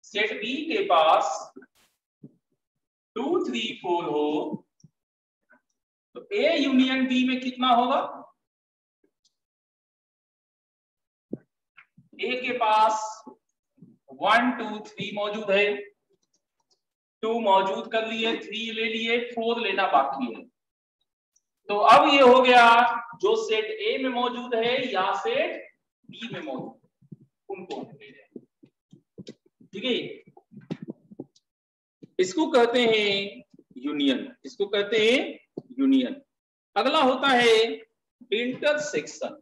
सेट B के पास 2 3 4 हो तो ए यूनियन बी में कितना होगा? ए के पास 1 2 3 मौजूद है, 2 मौजूद कर लिए, 3 ले लिए, 4 लेना बाकी है। तो अब ये हो गया जो सेट ए में मौजूद है या सेट बी में मौजूद उनको ले लें। ठीक है, इसको कहते हैं यूनियन, इसको कहते हैं यूनियन। अगला होता है इंटरसेक्शन।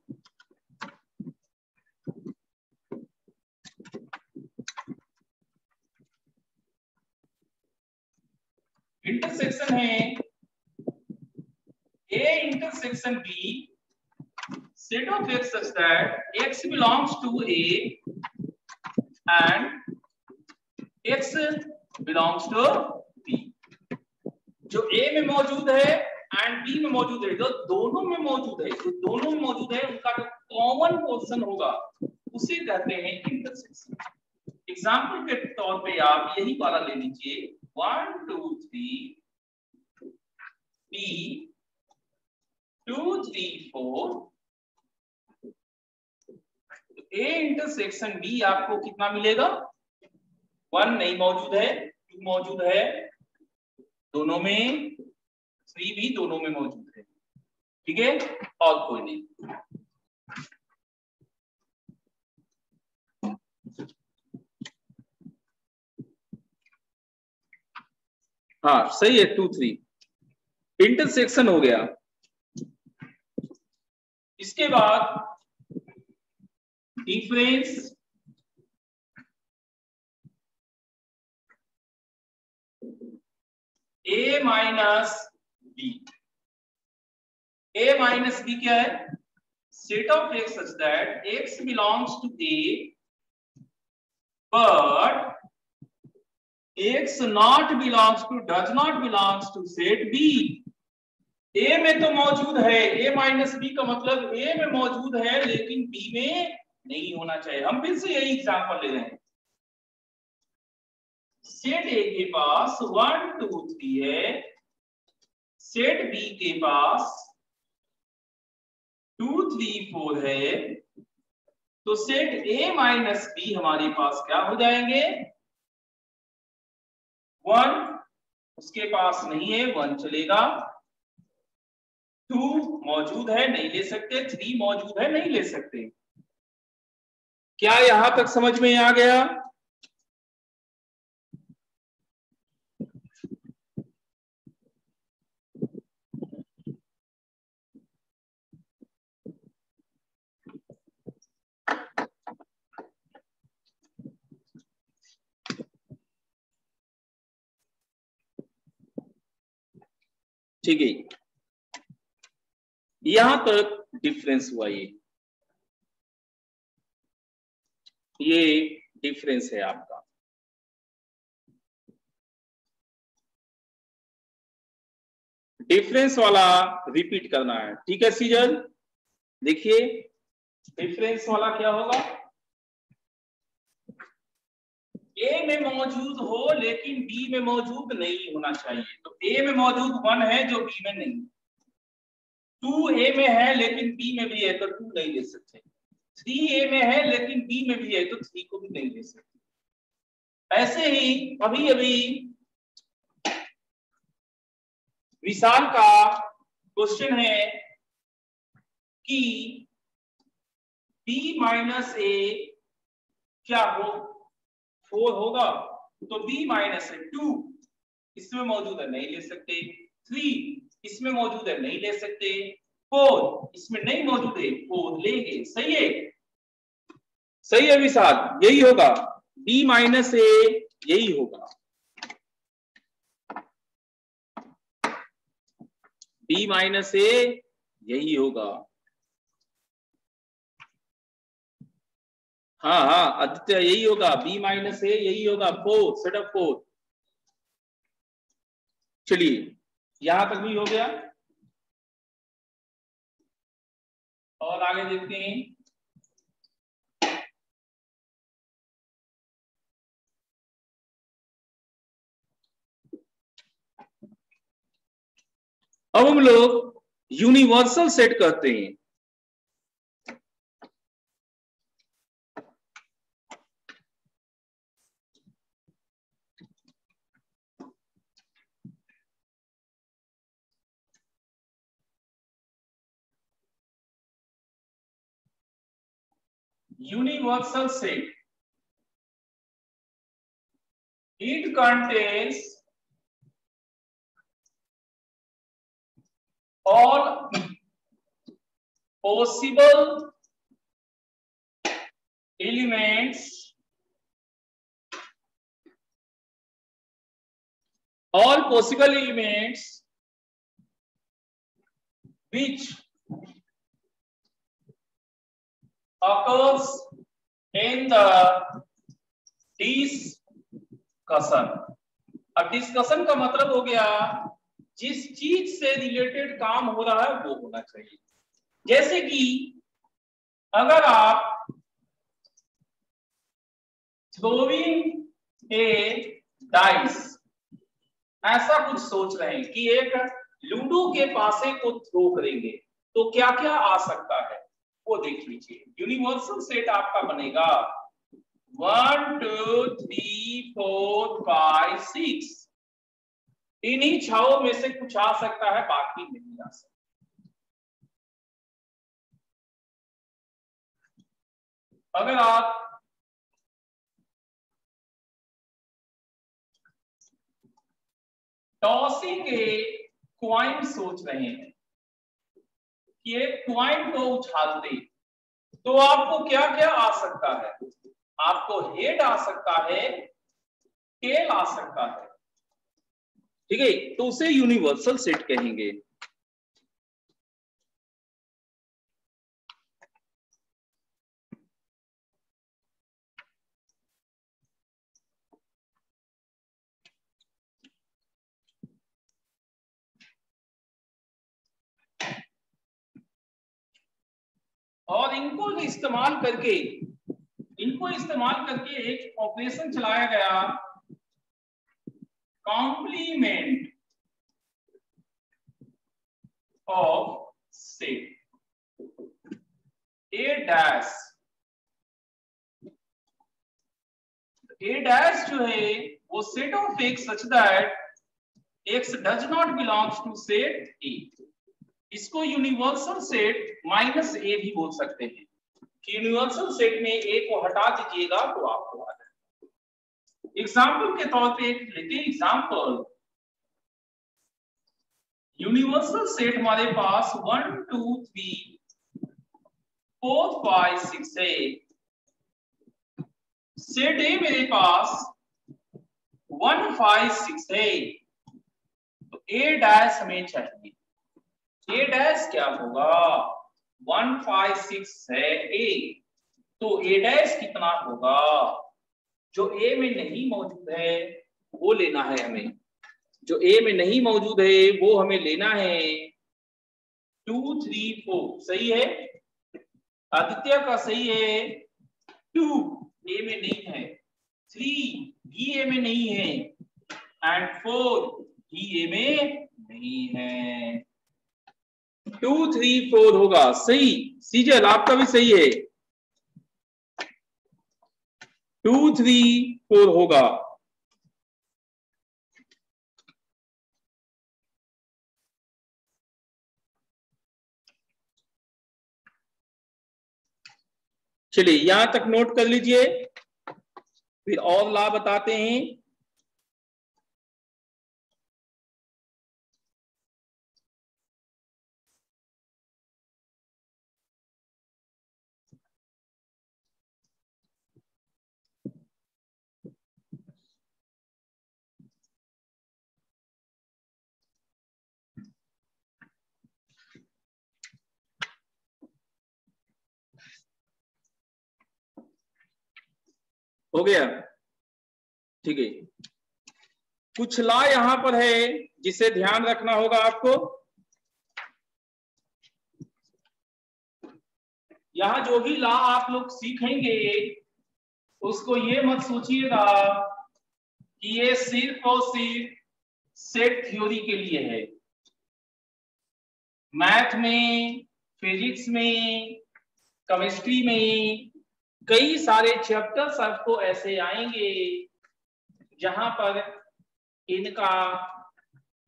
इंटरसेक्शन है A intersection B set of x such that x belongs to A and x belongs to B। जो A में मौजूद है एंड B में मौजूद है, जो दोनों में मौजूद है, जो दोनों में मौजूद है उनका जो कॉमन पोर्शन होगा उसे कहते हैं इंटरसेक्शन। एग्जाम्पल के तौर पे आप यही वाला ले लीजिए 1 2 3 B 2 3 4। A इंटरसेक्शन B आपको कितना मिलेगा? 1 नहीं मौजूद है, 2 मौजूद है दोनों में, 3 भी दोनों में मौजूद है। ठीक है, और कोई नहीं। हाँ सही है, 2 3 इंटरसेक्शन हो गया। इसके बाद difference A minus B. A minus B क्या है? Set of x such that x belongs to A but x not belongs to does not belongs to set B। A में तो मौजूद है, A माइनस बी का मतलब A में मौजूद है लेकिन B में नहीं होना चाहिए। हम फिर से यही एग्जांपल ले रहे हैं। सेट A के पास 1 2 3 है, सेट B के पास 2 3 4 है, तो सेट A माइनस बी हमारे पास क्या हो जाएंगे? 1 उसके पास नहीं है, 1 चलेगा, 2 मौजूद है नहीं ले सकते, 3 मौजूद है नहीं ले सकते। क्या यहां तक समझ में आ गया? ठीक है, यहां तक डिफरेंस हुआ। ये डिफरेंस है आपका। डिफरेंस वाला रिपीट करना है, ठीक है सीजन? देखिए डिफरेंस वाला क्या होगा? A में मौजूद हो लेकिन B में मौजूद नहीं होना चाहिए। तो A में मौजूद 1 है जो B में नहीं, 2 A में है लेकिन B में भी है तो 2 नहीं ले सकते, 3 A में है लेकिन B में भी है तो 3 को भी नहीं ले सकते। ऐसे ही अभी अभी विशाल का क्वेश्चन है कि B माइनस A क्या हो 4 होगा, तो B माइनस 2 इसमें मौजूद है नहीं ले सकते, 3 इसमें मौजूद है नहीं ले सकते, 4 इसमें नहीं मौजूद है 4 लेंगे। सही है, सही है विशाल, यही होगा B माइनस A, यही होगा B माइनस A, यही होगा। हाँ हाँ आदित्य यही होगा, B माइनस A यही होगा, 4 सेट ऑफ 4। चलिए यहां तक भी हो गया और आगे देखते हैं। अब हम लोग यूनिवर्सल सेट कहते हैं। Universal set, it contains all possible elements, all possible elements which occurs in the discussion। अब डिस्कशन का मतलब हो गया जिस चीज से रिलेटेड काम हो रहा है वो होना चाहिए। जैसे कि अगर आप थ्रोइंग ए डाइस ऐसा कुछ सोच रहे हैं कि एक लूडो के पासे को थ्रो करेंगे तो क्या क्या आ सकता है वो देख लीजिए। यूनिवर्सल सेट आपका बनेगा 1 2 3 4 5 6। इन्हीं छाओं में से कुछ आ सकता है, बाकी नहीं आ सकता। अगर आप टॉसिंग ए क्वाइन सोच रहे हैं कि एक क्वाइन को उछालते तो आपको क्या क्या आ सकता है? आपको हेड आ सकता है, टेल आ सकता है, ठीक है, तो उसे यूनिवर्सल सेट कहेंगे। और इनको इस्तेमाल करके एक ऑपरेशन चलाया गया, complement of set A dash. A dash जो है वो set of x such that X does not belongs to set A. इसको यूनिवर्सल सेट माइनस ए भी बोल सकते हैं कि यूनिवर्सल सेट में ए को हटा दीजिएगा तो आपको आ जाएगा। एग्जाम्पल के तौर पे एक लेते हैं एग्जाम्पल। यूनिवर्सल सेट हमारे पास 1 2 3 4 5 6 है। सेट ए मेरे पास 1 5 6 है, तो ए डैश हमें चाहिए। ए डैश क्या होगा? 1 5 6 है ए, तो ए डैश कितना होगा? जो ए में नहीं मौजूद है वो लेना है हमें, जो ए में नहीं मौजूद है वो हमें लेना है। 2 3 4 सही है, आदित्य का सही है। 2 ए में नहीं है, 3 भी ए में नहीं है, एंड 4 भी ए में नहीं है। 2 3 4 होगा सही। सीजल आपका भी सही है, 2 3 4 होगा। चलिए यहां तक नोट कर लीजिए, फिर और ला बताते हैं। हो गया, ठीक है। कुछ ला यहां पर है जिसे ध्यान रखना होगा आपको। यहां जो भी ला आप लोग सीखेंगे उसको ये मत सोचिएगा कि ये सिर्फ और सिर्फ सेट थ्योरी के लिए है। मैथ में, फिजिक्स में, केमिस्ट्री में कई सारे चैप्टर्स आपको ऐसे आएंगे जहां पर इनका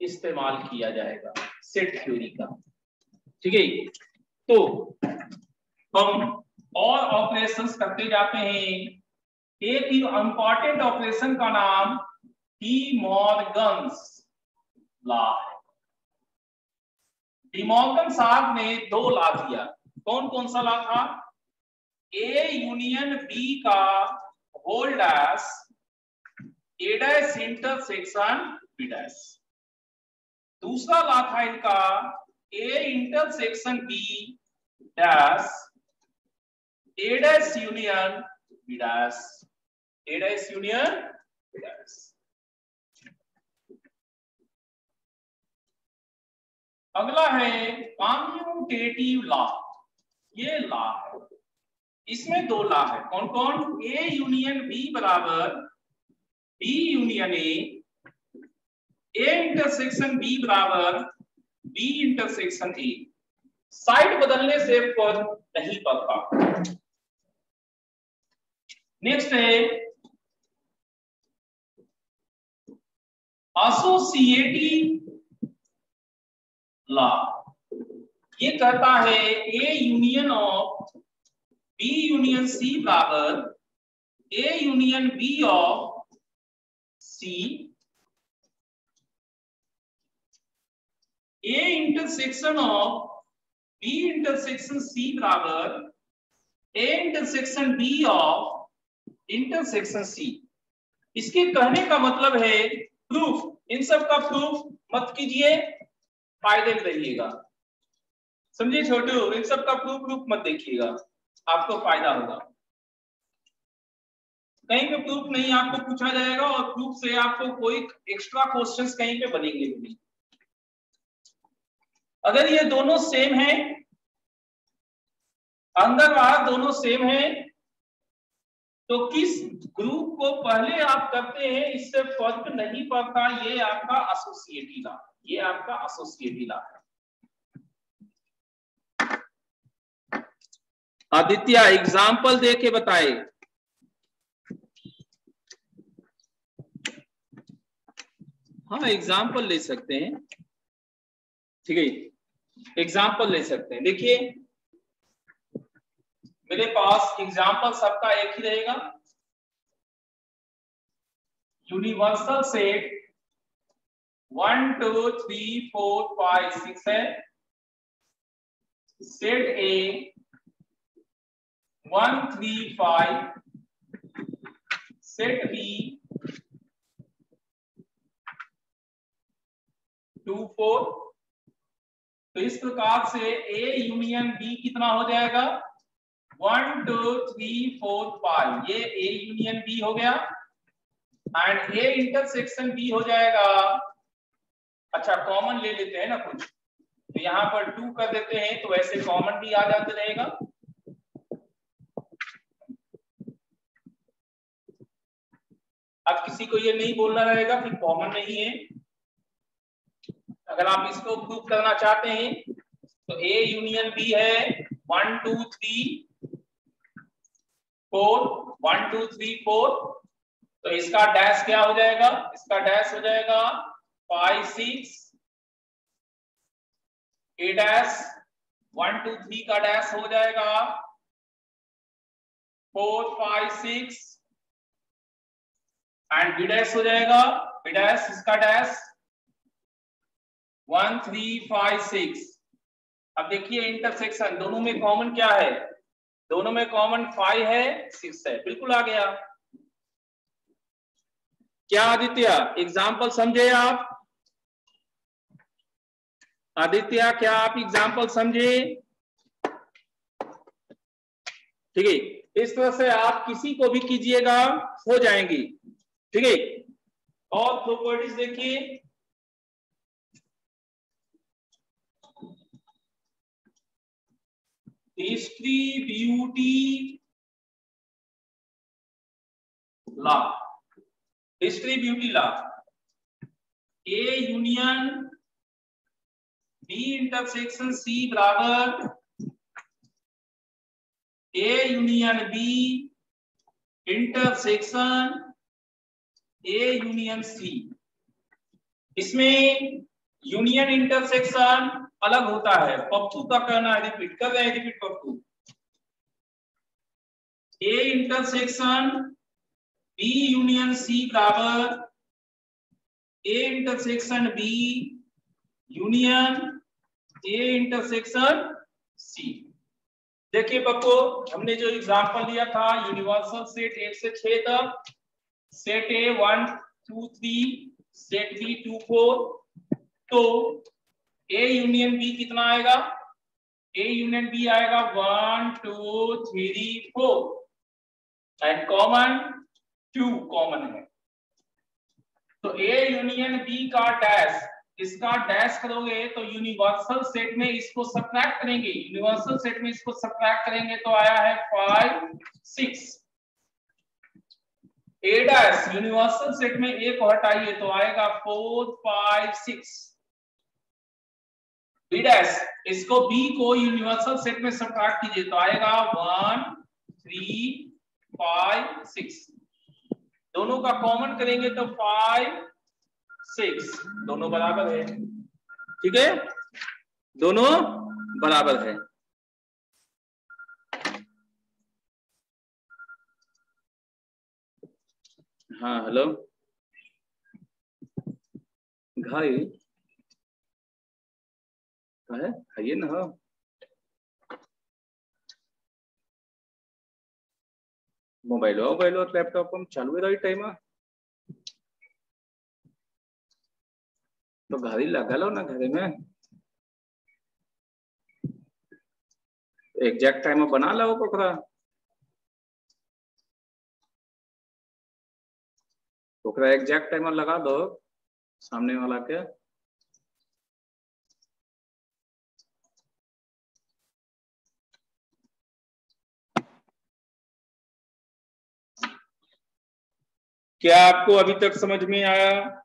इस्तेमाल किया जाएगा, सेट थ्योरी का। ठीक है, तो हम और ऑपरेशंस करते जाते हैं। एक इंपॉर्टेंट ऑपरेशन का नाम डी मॉर्गन्स लॉ है। डी मॉर्गन साहब ने 2 लॉ दिया। कौन कौन सा लॉ था? ए यूनियन बी का whole dash A dash intersection B dash. दूसरा लॉ था इनका A intersection B dash A dash union B dash, A dash union B dash. अगला है कॉम्यूटेटिव लॉ। ये लॉ है, इसमें 2 लॉ है। कौन कौन? ए यूनियन बी बराबर B union A intersection B बराबर बी इंटरसेक्शन ए। साइड बदलने से पद नहीं पड़ता। नेक्स्ट है एसोसिएटिव लॉ। ये कहता है A union of B union C बराबर A union B of C, A intersection of B intersection C बराबर A intersection B of intersection C. इसके कहने का मतलब है प्रूफ। इन सब का प्रूफ मत कीजिए, फायदे में रहिएगा। समझिए छोटू, इन सब का प्रूफ मत देखिएगा, आपको फायदा होगा। कहीं पे प्रूफ नहीं आपको पूछा जाएगा और प्रूफ से आपको कोई एक्स्ट्रा क्वेश्चंस कहीं पे बनेंगे भी नहीं। अगर ये दोनों सेम है, अंदर बाहर दोनों सेम है, तो किस ग्रुप को पहले आप करते हैं इससे फर्क नहीं पड़ता। ये आपका एसोसिएटिव लॉ, ये आपका एसोसिएटिव लॉ है। आदित्य एग्जाम्पल दे के बताए। हाँ एग्जाम्पल ले सकते हैं, ठीक है, एग्जाम्पल ले सकते हैं। देखिए मेरे पास एग्जाम्पल सबका एक ही रहेगा। यूनिवर्सल सेट 1 2 3 4 5 6 है। Set A 1 3 5, set B 2 4। तो इस प्रकार से ए यूनियन बी कितना हो जाएगा? 1 2 3 4 5, ये ए यूनियन बी हो गया। एंड ए इंटरसेक्शन बी हो जाएगा। अच्छा कॉमन ले लेते हैं ना कुछ, तो यहाँ पर 2 कर देते हैं, तो ऐसे कॉमन भी आ जाते रहेगा। अब किसी को ये नहीं बोलना रहेगा कि कॉमन नहीं है। अगर आप इसको प्रूव करना चाहते हैं तो ए यूनियन बी है 1 2 3 4, 1 2 3 4। तो इसका डैश क्या हो जाएगा? इसका डैश हो जाएगा 5 6, ए डैश 1 2 3 का डैश हो जाएगा 4 5 6 एंड बी डैश हो जाएगा बी डैश, इसका डैश 1 3 5 6। अब देखिए इंटरसेक्शन, दोनों में कॉमन क्या है? दोनों में कॉमन 5 है 6 है, बिल्कुल आ गया। क्या आदित्य एग्जाम्पल समझे आप? आदित्य क्या आप एग्जाम्पल समझे? ठीक है, इस तरह से आप किसी को भी कीजिएगा हो जाएंगी। ठीक है, और प्रॉपर्टीज देखिए। Distributive law, distributive law, A union B intersection C बराबर A union B intersection A union C। इसमें यूनियन इंटरसेक्शन अलग होता है। पप्पू का कहना है, रिपीट कर रहे हैं, repeat Pappu. A intersection B union C बराबर A intersection B union A intersection C। देखिए बच्चों, हमने जो एग्जांपल लिया था यूनिवर्सल सेट 1 से 6 तक, सेट A 1 2 3, सेट B 2 4, तो A यूनियन B कितना आएगा? A यूनियन B आएगा 1 2 3 4 एंड कॉमन 2 कॉमन है, तो A यूनियन B का डैश, इसका डैश करोगे तो यूनिवर्सल सेट में इसको सब्ट्रैक्ट करेंगे, यूनिवर्सल सेट में इसको सब्ट्रैक्ट करेंगे तो आया है 5 6। A डैश यूनिवर्सल सेट में A को हटाइए तो आएगा 4 5 6। B डैश, इसको B को यूनिवर्सल सेट में सब्ट्रैक्ट कीजिए तो आएगा 1 3 5 6। दोनों का कॉमन करेंगे तो 5 6, दोनों बराबर है। ठीक है, दोनों बराबर है। हाँ हेलो, घाई है, खाइए ना। हाँ मोबाइल लैपटॉप हम चालू रही टाइम तो घरी लगा लो ना, घरे में एग्जैक्ट टाइम बना लो पकड़ा, ओकरा एग्जैक्ट टाइमर लगा दो सामने वाला के। क्या आपको अभी तक समझ में आया?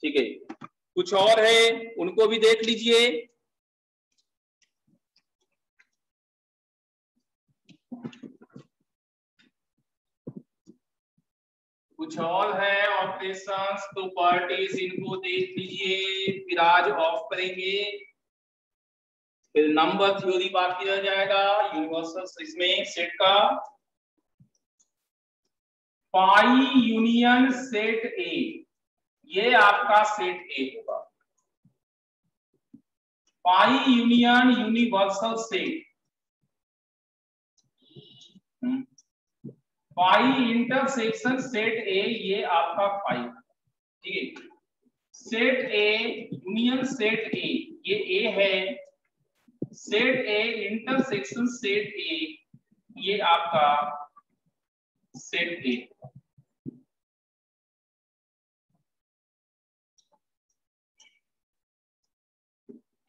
ठीक है, कुछ और है उनको भी देख लीजिए। कुछ और है ऑपरेशंस तो पार्टीज, इनको देख लीजिए, फिर आज ऑफ करेंगे, फिर नंबर थ्योरी बाकी रह जाएगा यूनिवर्सल इसमें सेट का। पाई यूनियन सेट ए, ये आपका सेट ए होगा। Phi union universal set, phi intersection set A, ये आपका पाई। ठीक है, set A union set A, ये ए है, set A intersection set A, ये आपका set A.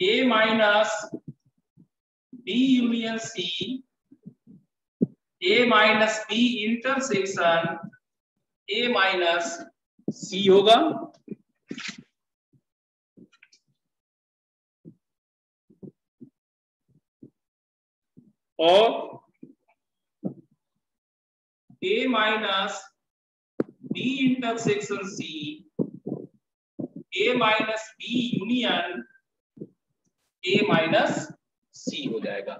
A minus B union C, A minus B intersection A minus C होगा। और A minus B intersection C, A minus B union A minus C हो जाएगा।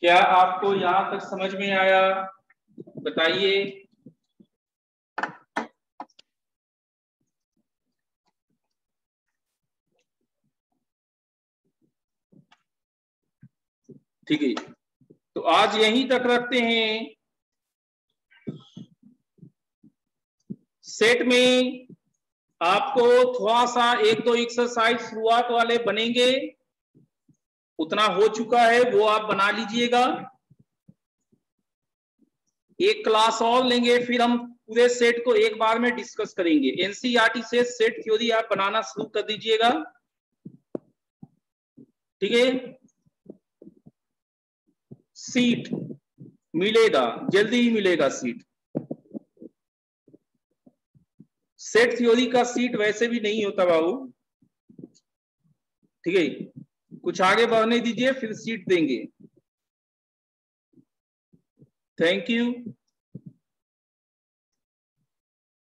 क्या आपको यहां तक समझ में आया? बताइए। ठीक है, तो आज यहीं तक रखते हैं। सेट में आपको थोड़ा सा एक दो एक्सरसाइज शुरुआत वाले बनेंगे, उतना हो चुका है वो आप बना लीजिएगा। एक क्लास और लेंगे, फिर हम पूरे सेट को एक बार में डिस्कस करेंगे। एनसीईआरटी से सेट थ्योरी आप बनाना शुरू कर दीजिएगा, ठीक है। सीट मिलेगा, जल्दी ही मिलेगा सीट। सेट थ्योरी का सीट वैसे भी नहीं होता बाबू, ठीक है। कुछ आगे बढ़ने दीजिए, फिर सीट देंगे। Thank you.